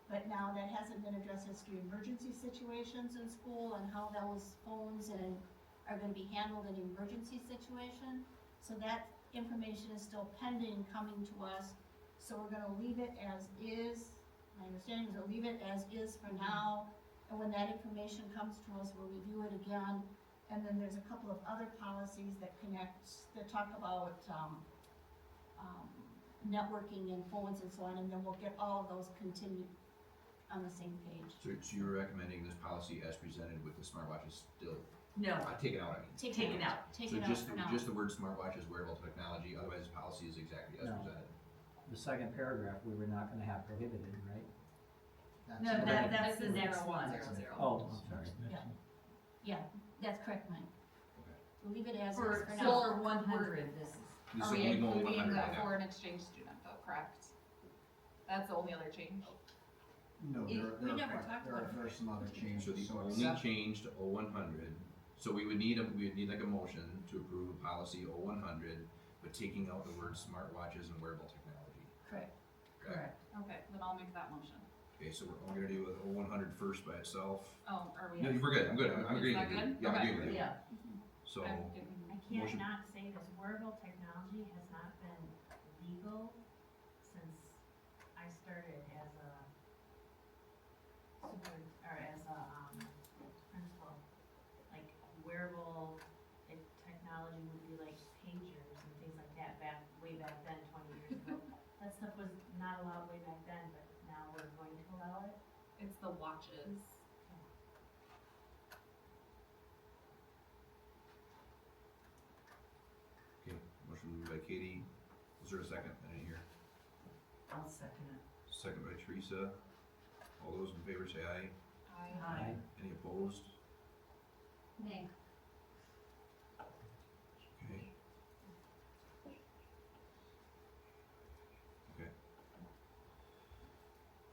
but now that hasn't been addressed as to emergency situations in school and how those phones are gonna be handled in an emergency situation. So that information is still pending coming to us, so we're gonna leave it as is. My understanding is we'll leave it as is for now, and when that information comes to us, we'll review it again. And then there's a couple of other policies that talk about, networking and phones and so on, and then we'll get all of those continued on the same page. So you're recommending this policy as presented with the smartwatches still, No, taken out, I mean. taken out. Take So it out just, for now. just the word smartwatches, wearable technology, otherwise the policy is exactly as No. presented. The second paragraph, we were not gonna have prohibited, right? No, that's the next one. 0100. Oh, I'm sorry. Yeah, that's correct, Mike. Leave it as is For, for so now. for 100, this is, This Are is we only going including 100 the right now. foreign exchange student though, correct? That's the only other change. No, We never there talked are, about there are some other changes. So the So only except- change to 0100, so we would need like a motion to approve policy 0100, but taking out the word smartwatches and wearable technology. Correct. correct. Okay, then I'll make that motion. Okay, so we're gonna do with 0100 first by itself. Oh, are we? No, we're good, I'm good, I'm Is agreeing that with you. good? Yeah, I'm Okay. agreeing with you. Yeah, So, I didn't- I can't Motion. not say this, wearable technology has not been legal since I started as a principal. Like wearable, technology would be like pagers and things like that way back then, 20 years ago. That stuff was not allowed way back then, but now we're going to allow it. It's the watches. okay, motion by Katie, is there a second? I didn't hear. I'll second it. Second by Teresa. All those in favor say aye. Aye. Any opposed? Nay. Okay. Okay.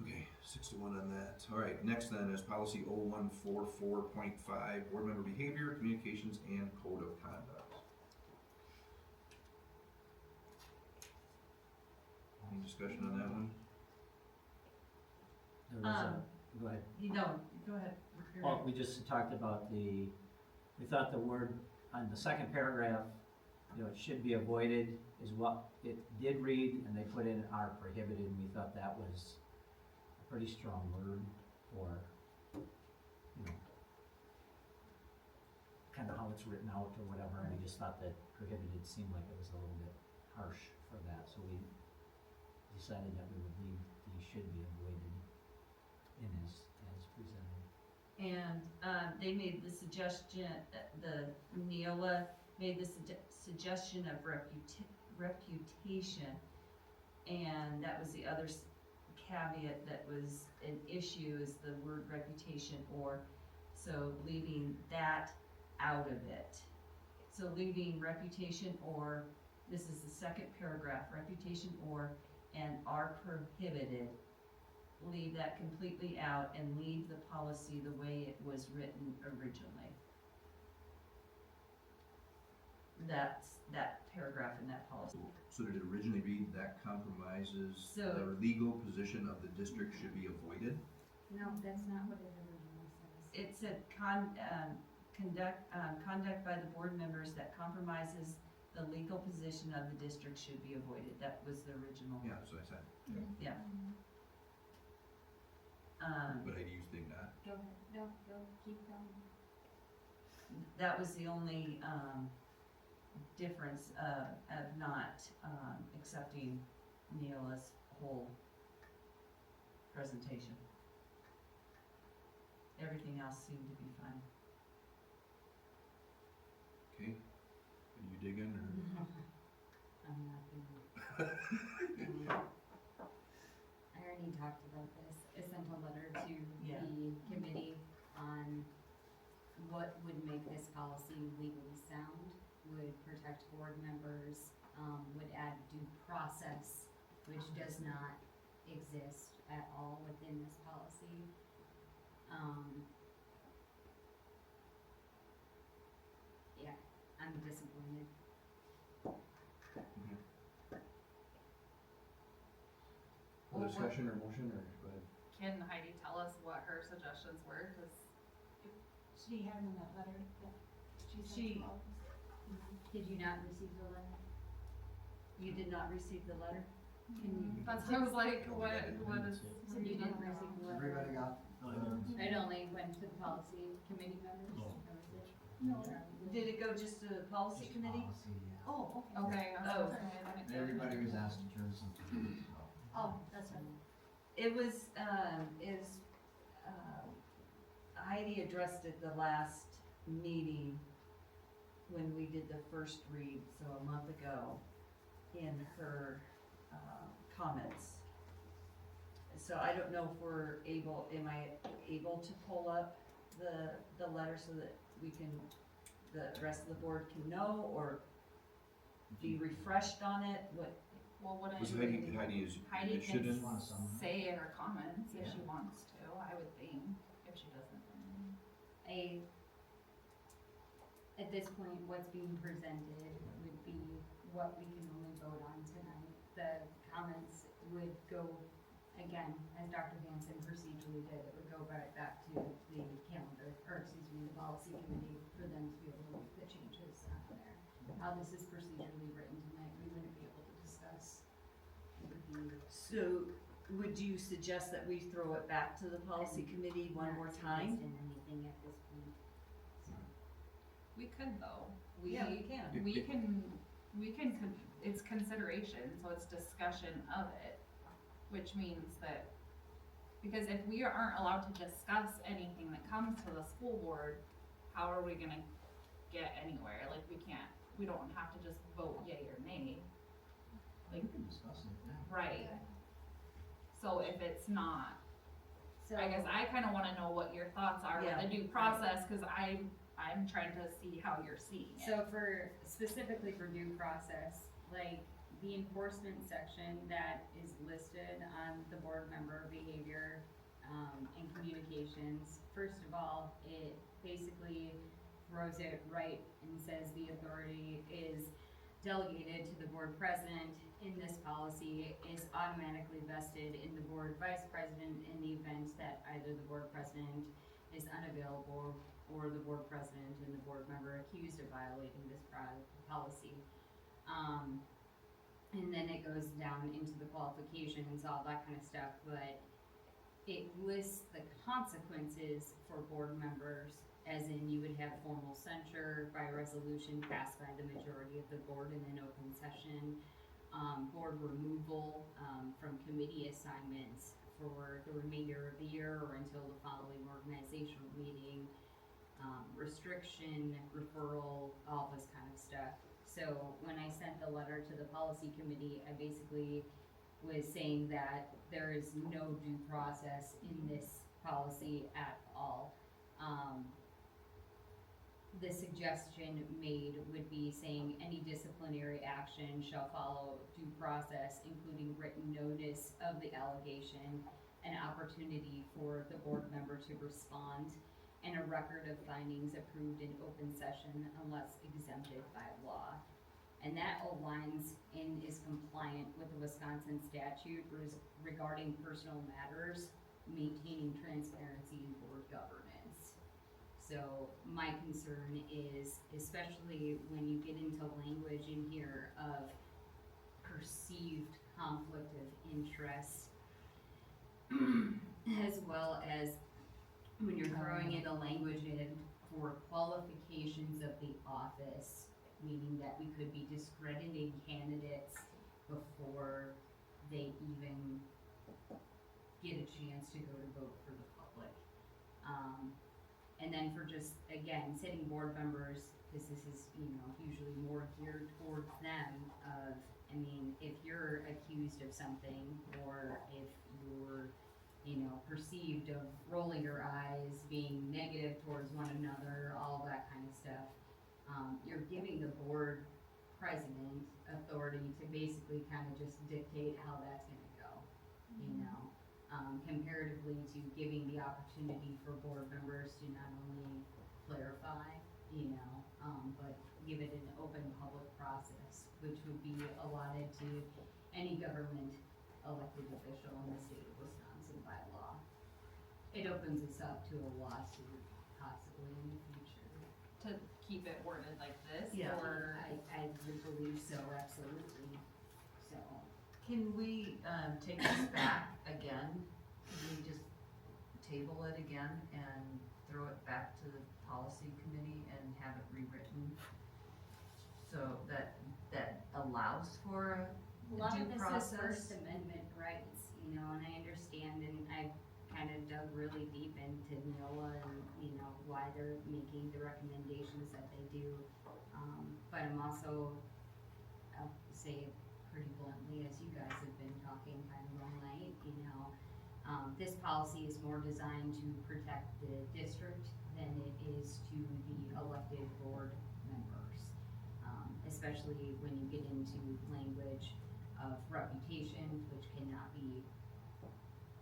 Okay, 6-1 on that. All right, next then is policy 0144.5, board member behavior, communications, and code of conduct. Any discussion on that one? There was a, go ahead. You don't, go ahead. Well, we just talked about we thought the word on the second paragraph, you know, it should be avoided is what it did read, and they put in are prohibited, and we thought that was a pretty strong word for, you know, kind of how it's written out or whatever, and we just thought that prohibited seemed like it was a little bit harsh for that, so we decided that we would leave the should be avoided in as presented. And, they made the suggestion, the Neola made the suggestion of reputation. And that was the other caveat that was an issue is the word reputation or, so leaving that out of it. So leaving reputation or, this is the second paragraph, reputation or, and are prohibited. Leave that completely out and leave the policy the way it was written originally. That's that paragraph in that policy. So did it originally read that compromises So- the legal position of the district should be avoided? No, that's not what it originally says. It said conduct by the board members that compromises the legal position of the district should be avoided. That was the original. Yeah, that's what I said. Yeah. But I do think not. Go ahead, no, go, keep going. That was the only, difference, of not, accepting Neola's whole presentation. Everything else seemed to be fine. Okay, are you digging or? I'm not gonna. I already talked about this. I sent a letter to Yeah. the committee on what would make this policy legally sound, would protect board members, would add due process, which does not exist at all within this policy. Yeah, I'm disappointed. Other discussion or motion or, go ahead. Can Heidi tell us what her suggestions were? 'Cause She had in that letter that she sent She- to all of us. Did you not receive the letter? You did not receive the letter? Can you? that's what I was like, what is? So you didn't receive the letter? Everybody got, It only went to the policy committee members, Oh. that was it? No. Did it go just to the policy just committee? policy, yeah. Oh, okay. Okay, I was Oh. gonna say, I didn't get it. Everybody was asked to turn something in, so. Oh, that's right. It was, Heidi addressed it the last meeting when we did the first read, so a month ago, in her, comments. So I don't know if am I able to pull up the letter so that the rest of the board can know, or be refreshed on it, Well, what Was I, Heidi is, Heidi it can shouldn't? say in her comments if Yeah. she wants to, I would think, if she doesn't. then- At this point, what's being presented would be what we can only vote on tonight. The comments would go, again, as Dr. Hanson procedurally did, it would go back to the calendar, or excuse me, the policy committee for them to be able to make the changes on there. How this is procedurally written tonight, we wouldn't be able to discuss. It would be So would you suggest that we throw it back to the policy committee one more time? not suggesting anything at this point. So. We could though. Yeah, we can. It's consideration, so it's discussion of it, which means that, because if we aren't allowed to discuss anything that comes to the school board, how are we gonna get anywhere? Like, we don't have to just vote yay or nay. We can discuss it, yeah. Right. So if it's not, So. I guess I kinda wanna know what your thoughts are with Yeah. the due process, cause I'm trying to see how you're seeing it. So specifically for due process, like the enforcement section that is listed on the board member behavior, and communications, first of all, it basically throws it right and says the authority is delegated to the board president in this policy is automatically vested in the board vice president in the event that either the board president is unavailable or the board president and the board member accused of violating this policy. And then it goes down into the qualifications, all that kind of stuff, but it lists the consequences for board members, as in you would have formal censure by resolution passed by the majority of the board in an open session, board removal, from committee assignments for the remainder of the year or until the following organizational meeting, restriction, referral, all this kind of stuff. So when I sent the letter to the policy committee, I basically was saying that there is no due process in this policy at all. The suggestion made would be saying any disciplinary action shall follow due process, including written notice of the allegation, an opportunity for the board member to respond, and a record of findings approved in open session unless exempted by law. And that aligns and is compliant with the Wisconsin statute regarding personal matters, maintaining transparency in board governance. So my concern is, especially when you get into language in here of perceived conflict of interest, as well as when you're throwing in a language in for qualifications of the office, meaning that we could be discrediting candidates before they even get a chance to go to vote for the public. And then for just, again, sitting board members, because this is, usually more geared towards them of, if you're accused of something, or if you're, perceived of rolling your eyes, being negative towards one another, all that kind of stuff, you're giving the board president authority to basically kind of just dictate how that's gonna go, comparatively to giving the opportunity for board members to not only clarify, but give it an open public process, which would be allotted to any government elected official in the state of Wisconsin by law. It opens us up to a lawsuit possibly in the future. To keep it worded like this, Yeah. or? I would believe so, absolutely, so. Can we, take this back again? Can we just table it again and throw it back to the policy committee and have it rewritten? So that allows for A lot due of this process? is First Amendment rights, and I understand, and I've kind of dug really deep into NOAA and, why they're making the recommendations that they do. But I'm also, I'll say it pretty bluntly, as you guys have been talking kind of all night, This policy is more designed to protect the district than it is to the elected board members. Especially when you get into language of reputation, which cannot be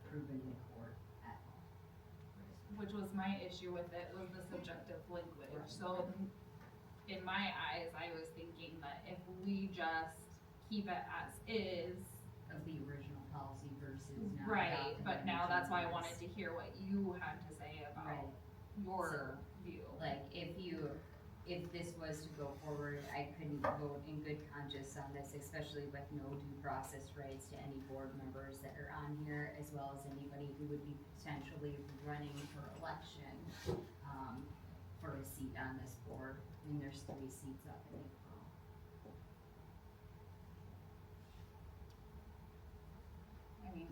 proven in court at all. Which was my issue with it, was the subjective language. So in my eyes, I was thinking that if we just keep it as is. Of the original policy versus now. Right, but now that's why I wanted changes. to hear what you had to say about Right. your view. Like, if this was to go forward, I couldn't vote in good conscience on this, especially with no due process rights to any board members that are on here, as well as anybody who would be potentially running for election, for a seat on this board. I mean, there's 3 seats up in April. I mean,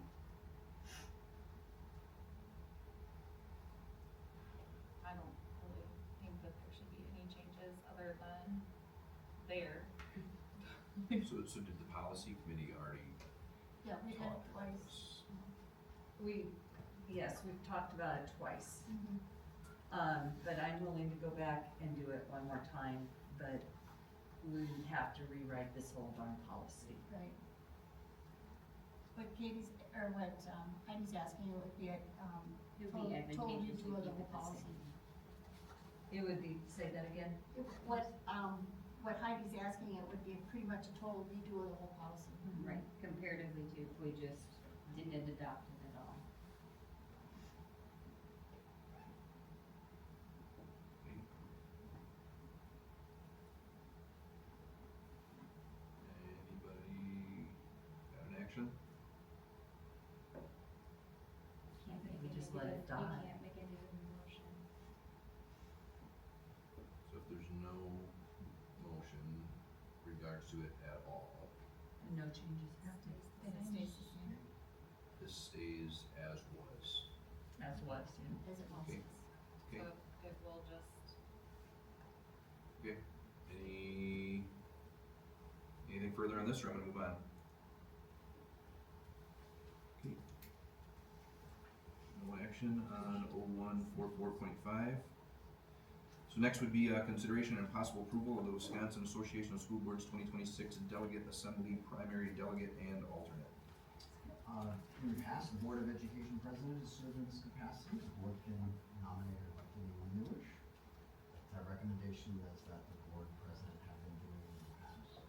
I don't really think that there should be any changes other than there. So did the policy committee already Yeah, we had it talk about twice. this? Yes, we've talked about it twice. But I'm willing to go back and do it one more time, but we have to rewrite this whole darn policy. Right. What Katie's, or what, Heidi's asking, it would be, It would told be you advantageous to to do a keep double it the policy. same. It would be, say that again? What Heidi's asking, it would be pretty much a total redo of the whole policy. Right, comparatively to if we just didn't adopt it at all. Anybody got an action? Can't think make we just any let it new- die. You can't make any new motion. So if there's no motion regards to it at all, And no changes have to. And it stays the same. this stays as was. As was, yeah. As it was. Okay. Okay. So if we'll just, Okay, anything further on this, or I'm gonna move on? Okay. No action on 0144.5. So next would be, consideration and possible approval of the Wisconsin Association of School Boards 2026 Delegate Assembly Primary Delegate and Alternate. In the past, the Board of Education President has served in this capacity. The board can nominate or elect anyone they wish. Our recommendation is that the board president have been doing in the past.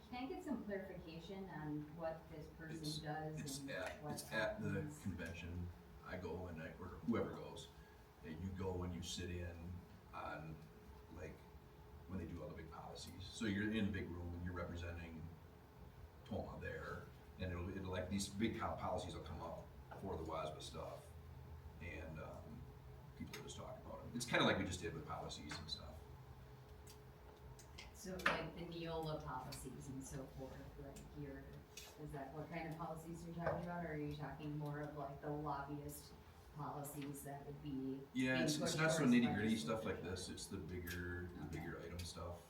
Can I get some clarification on what this person does It's and what it's at the happens? convention, I go and or whoever goes, and you go and you sit in on, like, when they do all the big policies. So you're in the big room and you're representing Tomah there, and it'll like, these big policies will come up for the WASBA stuff, and, people will just talk about them. It's kinda like we just did with policies and stuff. So like the Neola policies and so forth, like is that what kind of policies you're talking about, or are you talking more of like the lobbyist policies that would be? Yeah, being it's pushed not so towards nitty gritty stuff legislature? like this, it's the bigger item stuff.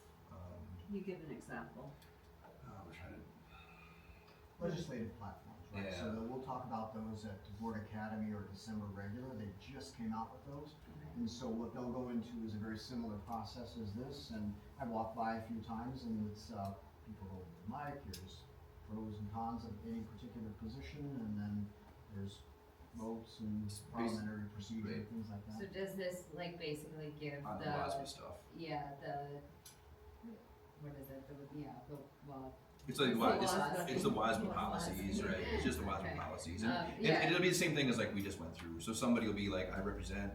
Can you give an example? We're trying to, Legislative platforms, right? So Yeah. we'll talk about those at Board Academy or December regular. They just came out with those. And so what they'll go into is a very similar process as this, and I've walked by a few times, and it's, people go with the mic, here's pros and cons of any particular position, and then there's votes and parliamentary procedure, and things like So that. does this like basically give on the the, WASBA stuff. yeah, what is it, well, It's like, WASBA. it's the WASBA policies, right? It's just the WASBA Okay. policies. And, yeah. and it'll be the same thing as like we just went through. So somebody will be like, I represent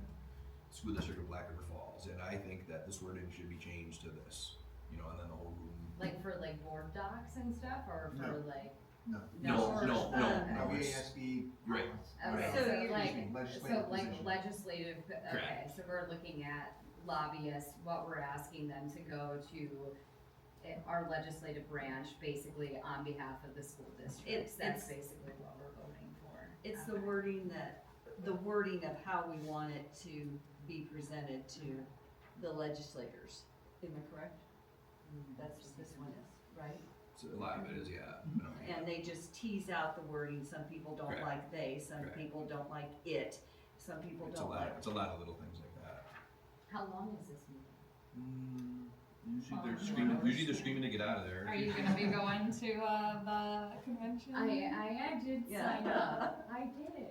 School District of Black River Falls, and I think that this wording should be changed to this, you know, and then the whole room. like for like board docs and stuff, or for No. like? No. No, it's, WASB. right. Okay, Right. so Excuse like, me, so legislative like position. legislative, okay, so we're looking at lobbyists, what we're asking them to go to our legislative branch, basically on behalf of the school districts, that's basically what we're voting for. It's the Okay. wording of how we want it to be presented to the legislators. Am I correct? That's what this one is, right? A lot of it is, yeah. And they just tease out the wording, some people don't Correct. like they, some Correct. people don't like it, some people It's a don't lot, like. it's a lot of little things like that. How long is this meeting? Usually they're screaming to get out of there. Are you gonna be going to, the convention? I did Yeah. sign up, I did.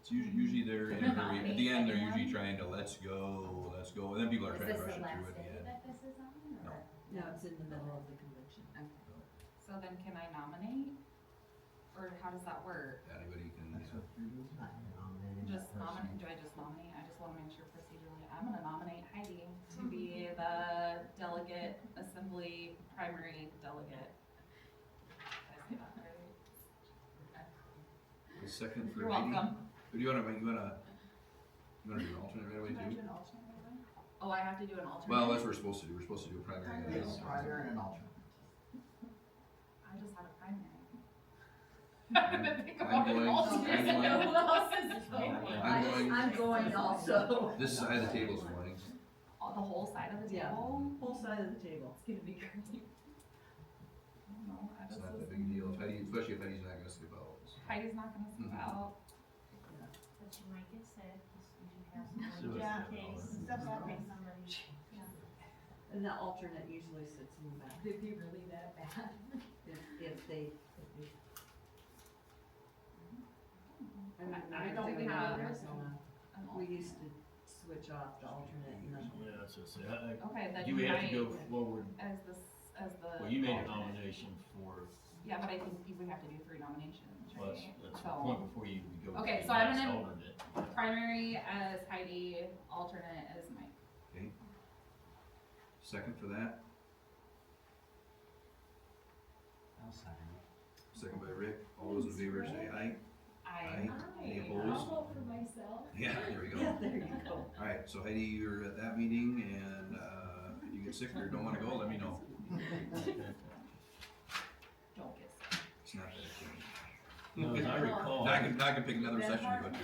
It's usually they're in a hurry, at the end, they're usually trying to, let's go, and then people are Is trying to this rush the it last through at the day end. that this is on, or? No, it's in the middle of the convention. So then can I nominate? Or how does that work? Anybody can, Just nominate, do I just nominate? I just wanna make sure procedurally, I'm gonna nominate Heidi to be the delegate, assembly, primary delegate. Did I say that right? the second for You're Heidi. welcome. Or do you wanna do an alternate right away Do I do too? an alternate right away? Oh, I have to do an alternate? Well, that's what we're supposed to do, we're supposed to do a primary and an Yes, alternate. primary and an alternate. I just had a primary. I'm I'm going- alternate. I'm going- Who else is going? I'm going also. This side of the table this morning. Oh, the whole side of the Yeah, table? whole side of the table. It's gonna be great. I don't know, I It's just not was- that big a deal, if Heidi, especially if Heidi's not gonna skip out. Heidi's not gonna skip Mhm. out. But you might get sick, you should have some. Yeah. In case. Stuff happens. Somebody. And the alternate usually sits in the back. Would it be really that bad? If they. I don't doing have it in an Arizona. We alternate. used to switch off the alternate and then. Yeah, that's what I say. Okay, then You you have to might, go forward, as the, as the. well, you made a alternate. nomination for, Yeah, but I think we have to do 3 nominations, well, right? that's the So, point before you even go to Okay, the so I'm next gonna- alternate. primary as Heidi, alternate as Mike. Okay. Second for that, I'll second it. second by Rick, all those in favor say aye. Aye. Any opposed? I'll vote for myself. Yeah, there we go. Yeah, there you go. Alright, so Heidi, you're at that meeting and, if you get sick or don't wanna go, let me know. Don't get sick. It's not that exciting. No, as I recall, Now I can pick another session to go to.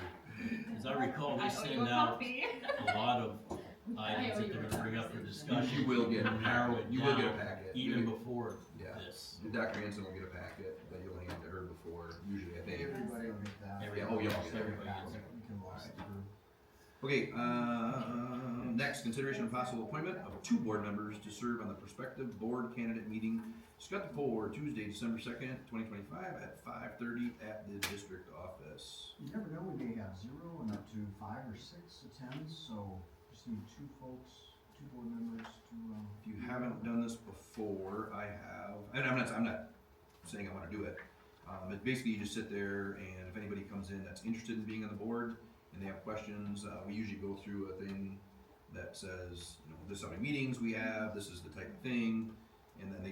as I recall, they I owe you send a out coffee. a lot of items that they're gonna bring up for discussion. You will get, Narrow it you will get a down packet. even before Yeah. this. Dr. Hanson will get a packet that you'll hand to her before, usually, I think. Everybody will get that. Yeah, oh, yeah, I'll get that. Everybody gets it. You can walk through. Okay, next, consideration of possible appointment of 2 board members to serve on the prospective board candidate meeting scheduled for Tuesday, December 2nd, 2025 at 5:30 at the district office. You never know, we may have 0 and up to 5 or 6 attend, so just need 2 folks, 2 board members to, If you haven't done this before, I have, and I'm not saying I wanna do it. But basically you just sit there and if anybody comes in that's interested in being on the board and they have questions, we usually go through a thing that says, you know, this is how many meetings we have, this is the type of thing. And then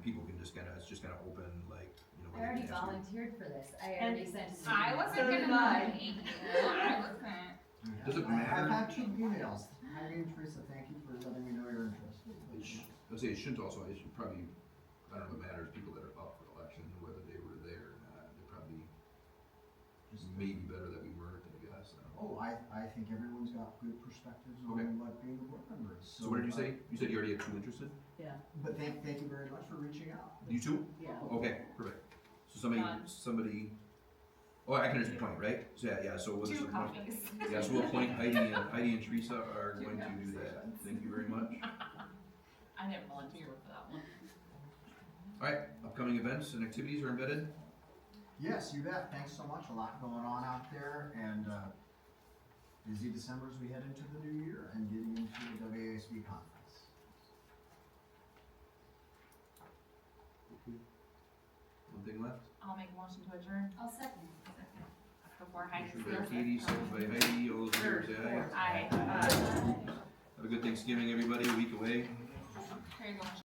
people can just kinda, it's just kinda open, like, you know. I already they can ask you. volunteered for this, I already sent it. I wasn't So gonna did I. nominate you, I wasn't. Does it I've matter? had 2 emails. Heidi and Teresa, thank you for letting me know you're interested. I'd say it shouldn't also, it should probably, I don't know if it matters, people that are up for election, whether they were there or not, they probably, just maybe better that we weren't, I guess, I don't know. Oh, I think everyone's got good perspectives Okay. on what being a board member is. So what did you say? You said you already had 2 interested? Yeah, But thank you very much for reaching out. You 2? yeah. Okay, perfect. So Done. oh, I can understand the point, right? So yeah, so we'll just. 2 coffees. Yeah, so we'll appoint Heidi and Teresa are going to do that. Thank you very much. I didn't volunteer for that one. Alright, upcoming events and activities are embedded. Yes, you bet. Thanks so much. A lot going on out there and, busy December as we head into the new year and getting into the WASB conference. One thing left. I'll make a motion to adjourn. I'll second. Before Heidi Motion steals by Katie, it. second by Heidi. All those in favor say aye. Aye. Have a good Thanksgiving, everybody. A week away. Here you go, Michelle.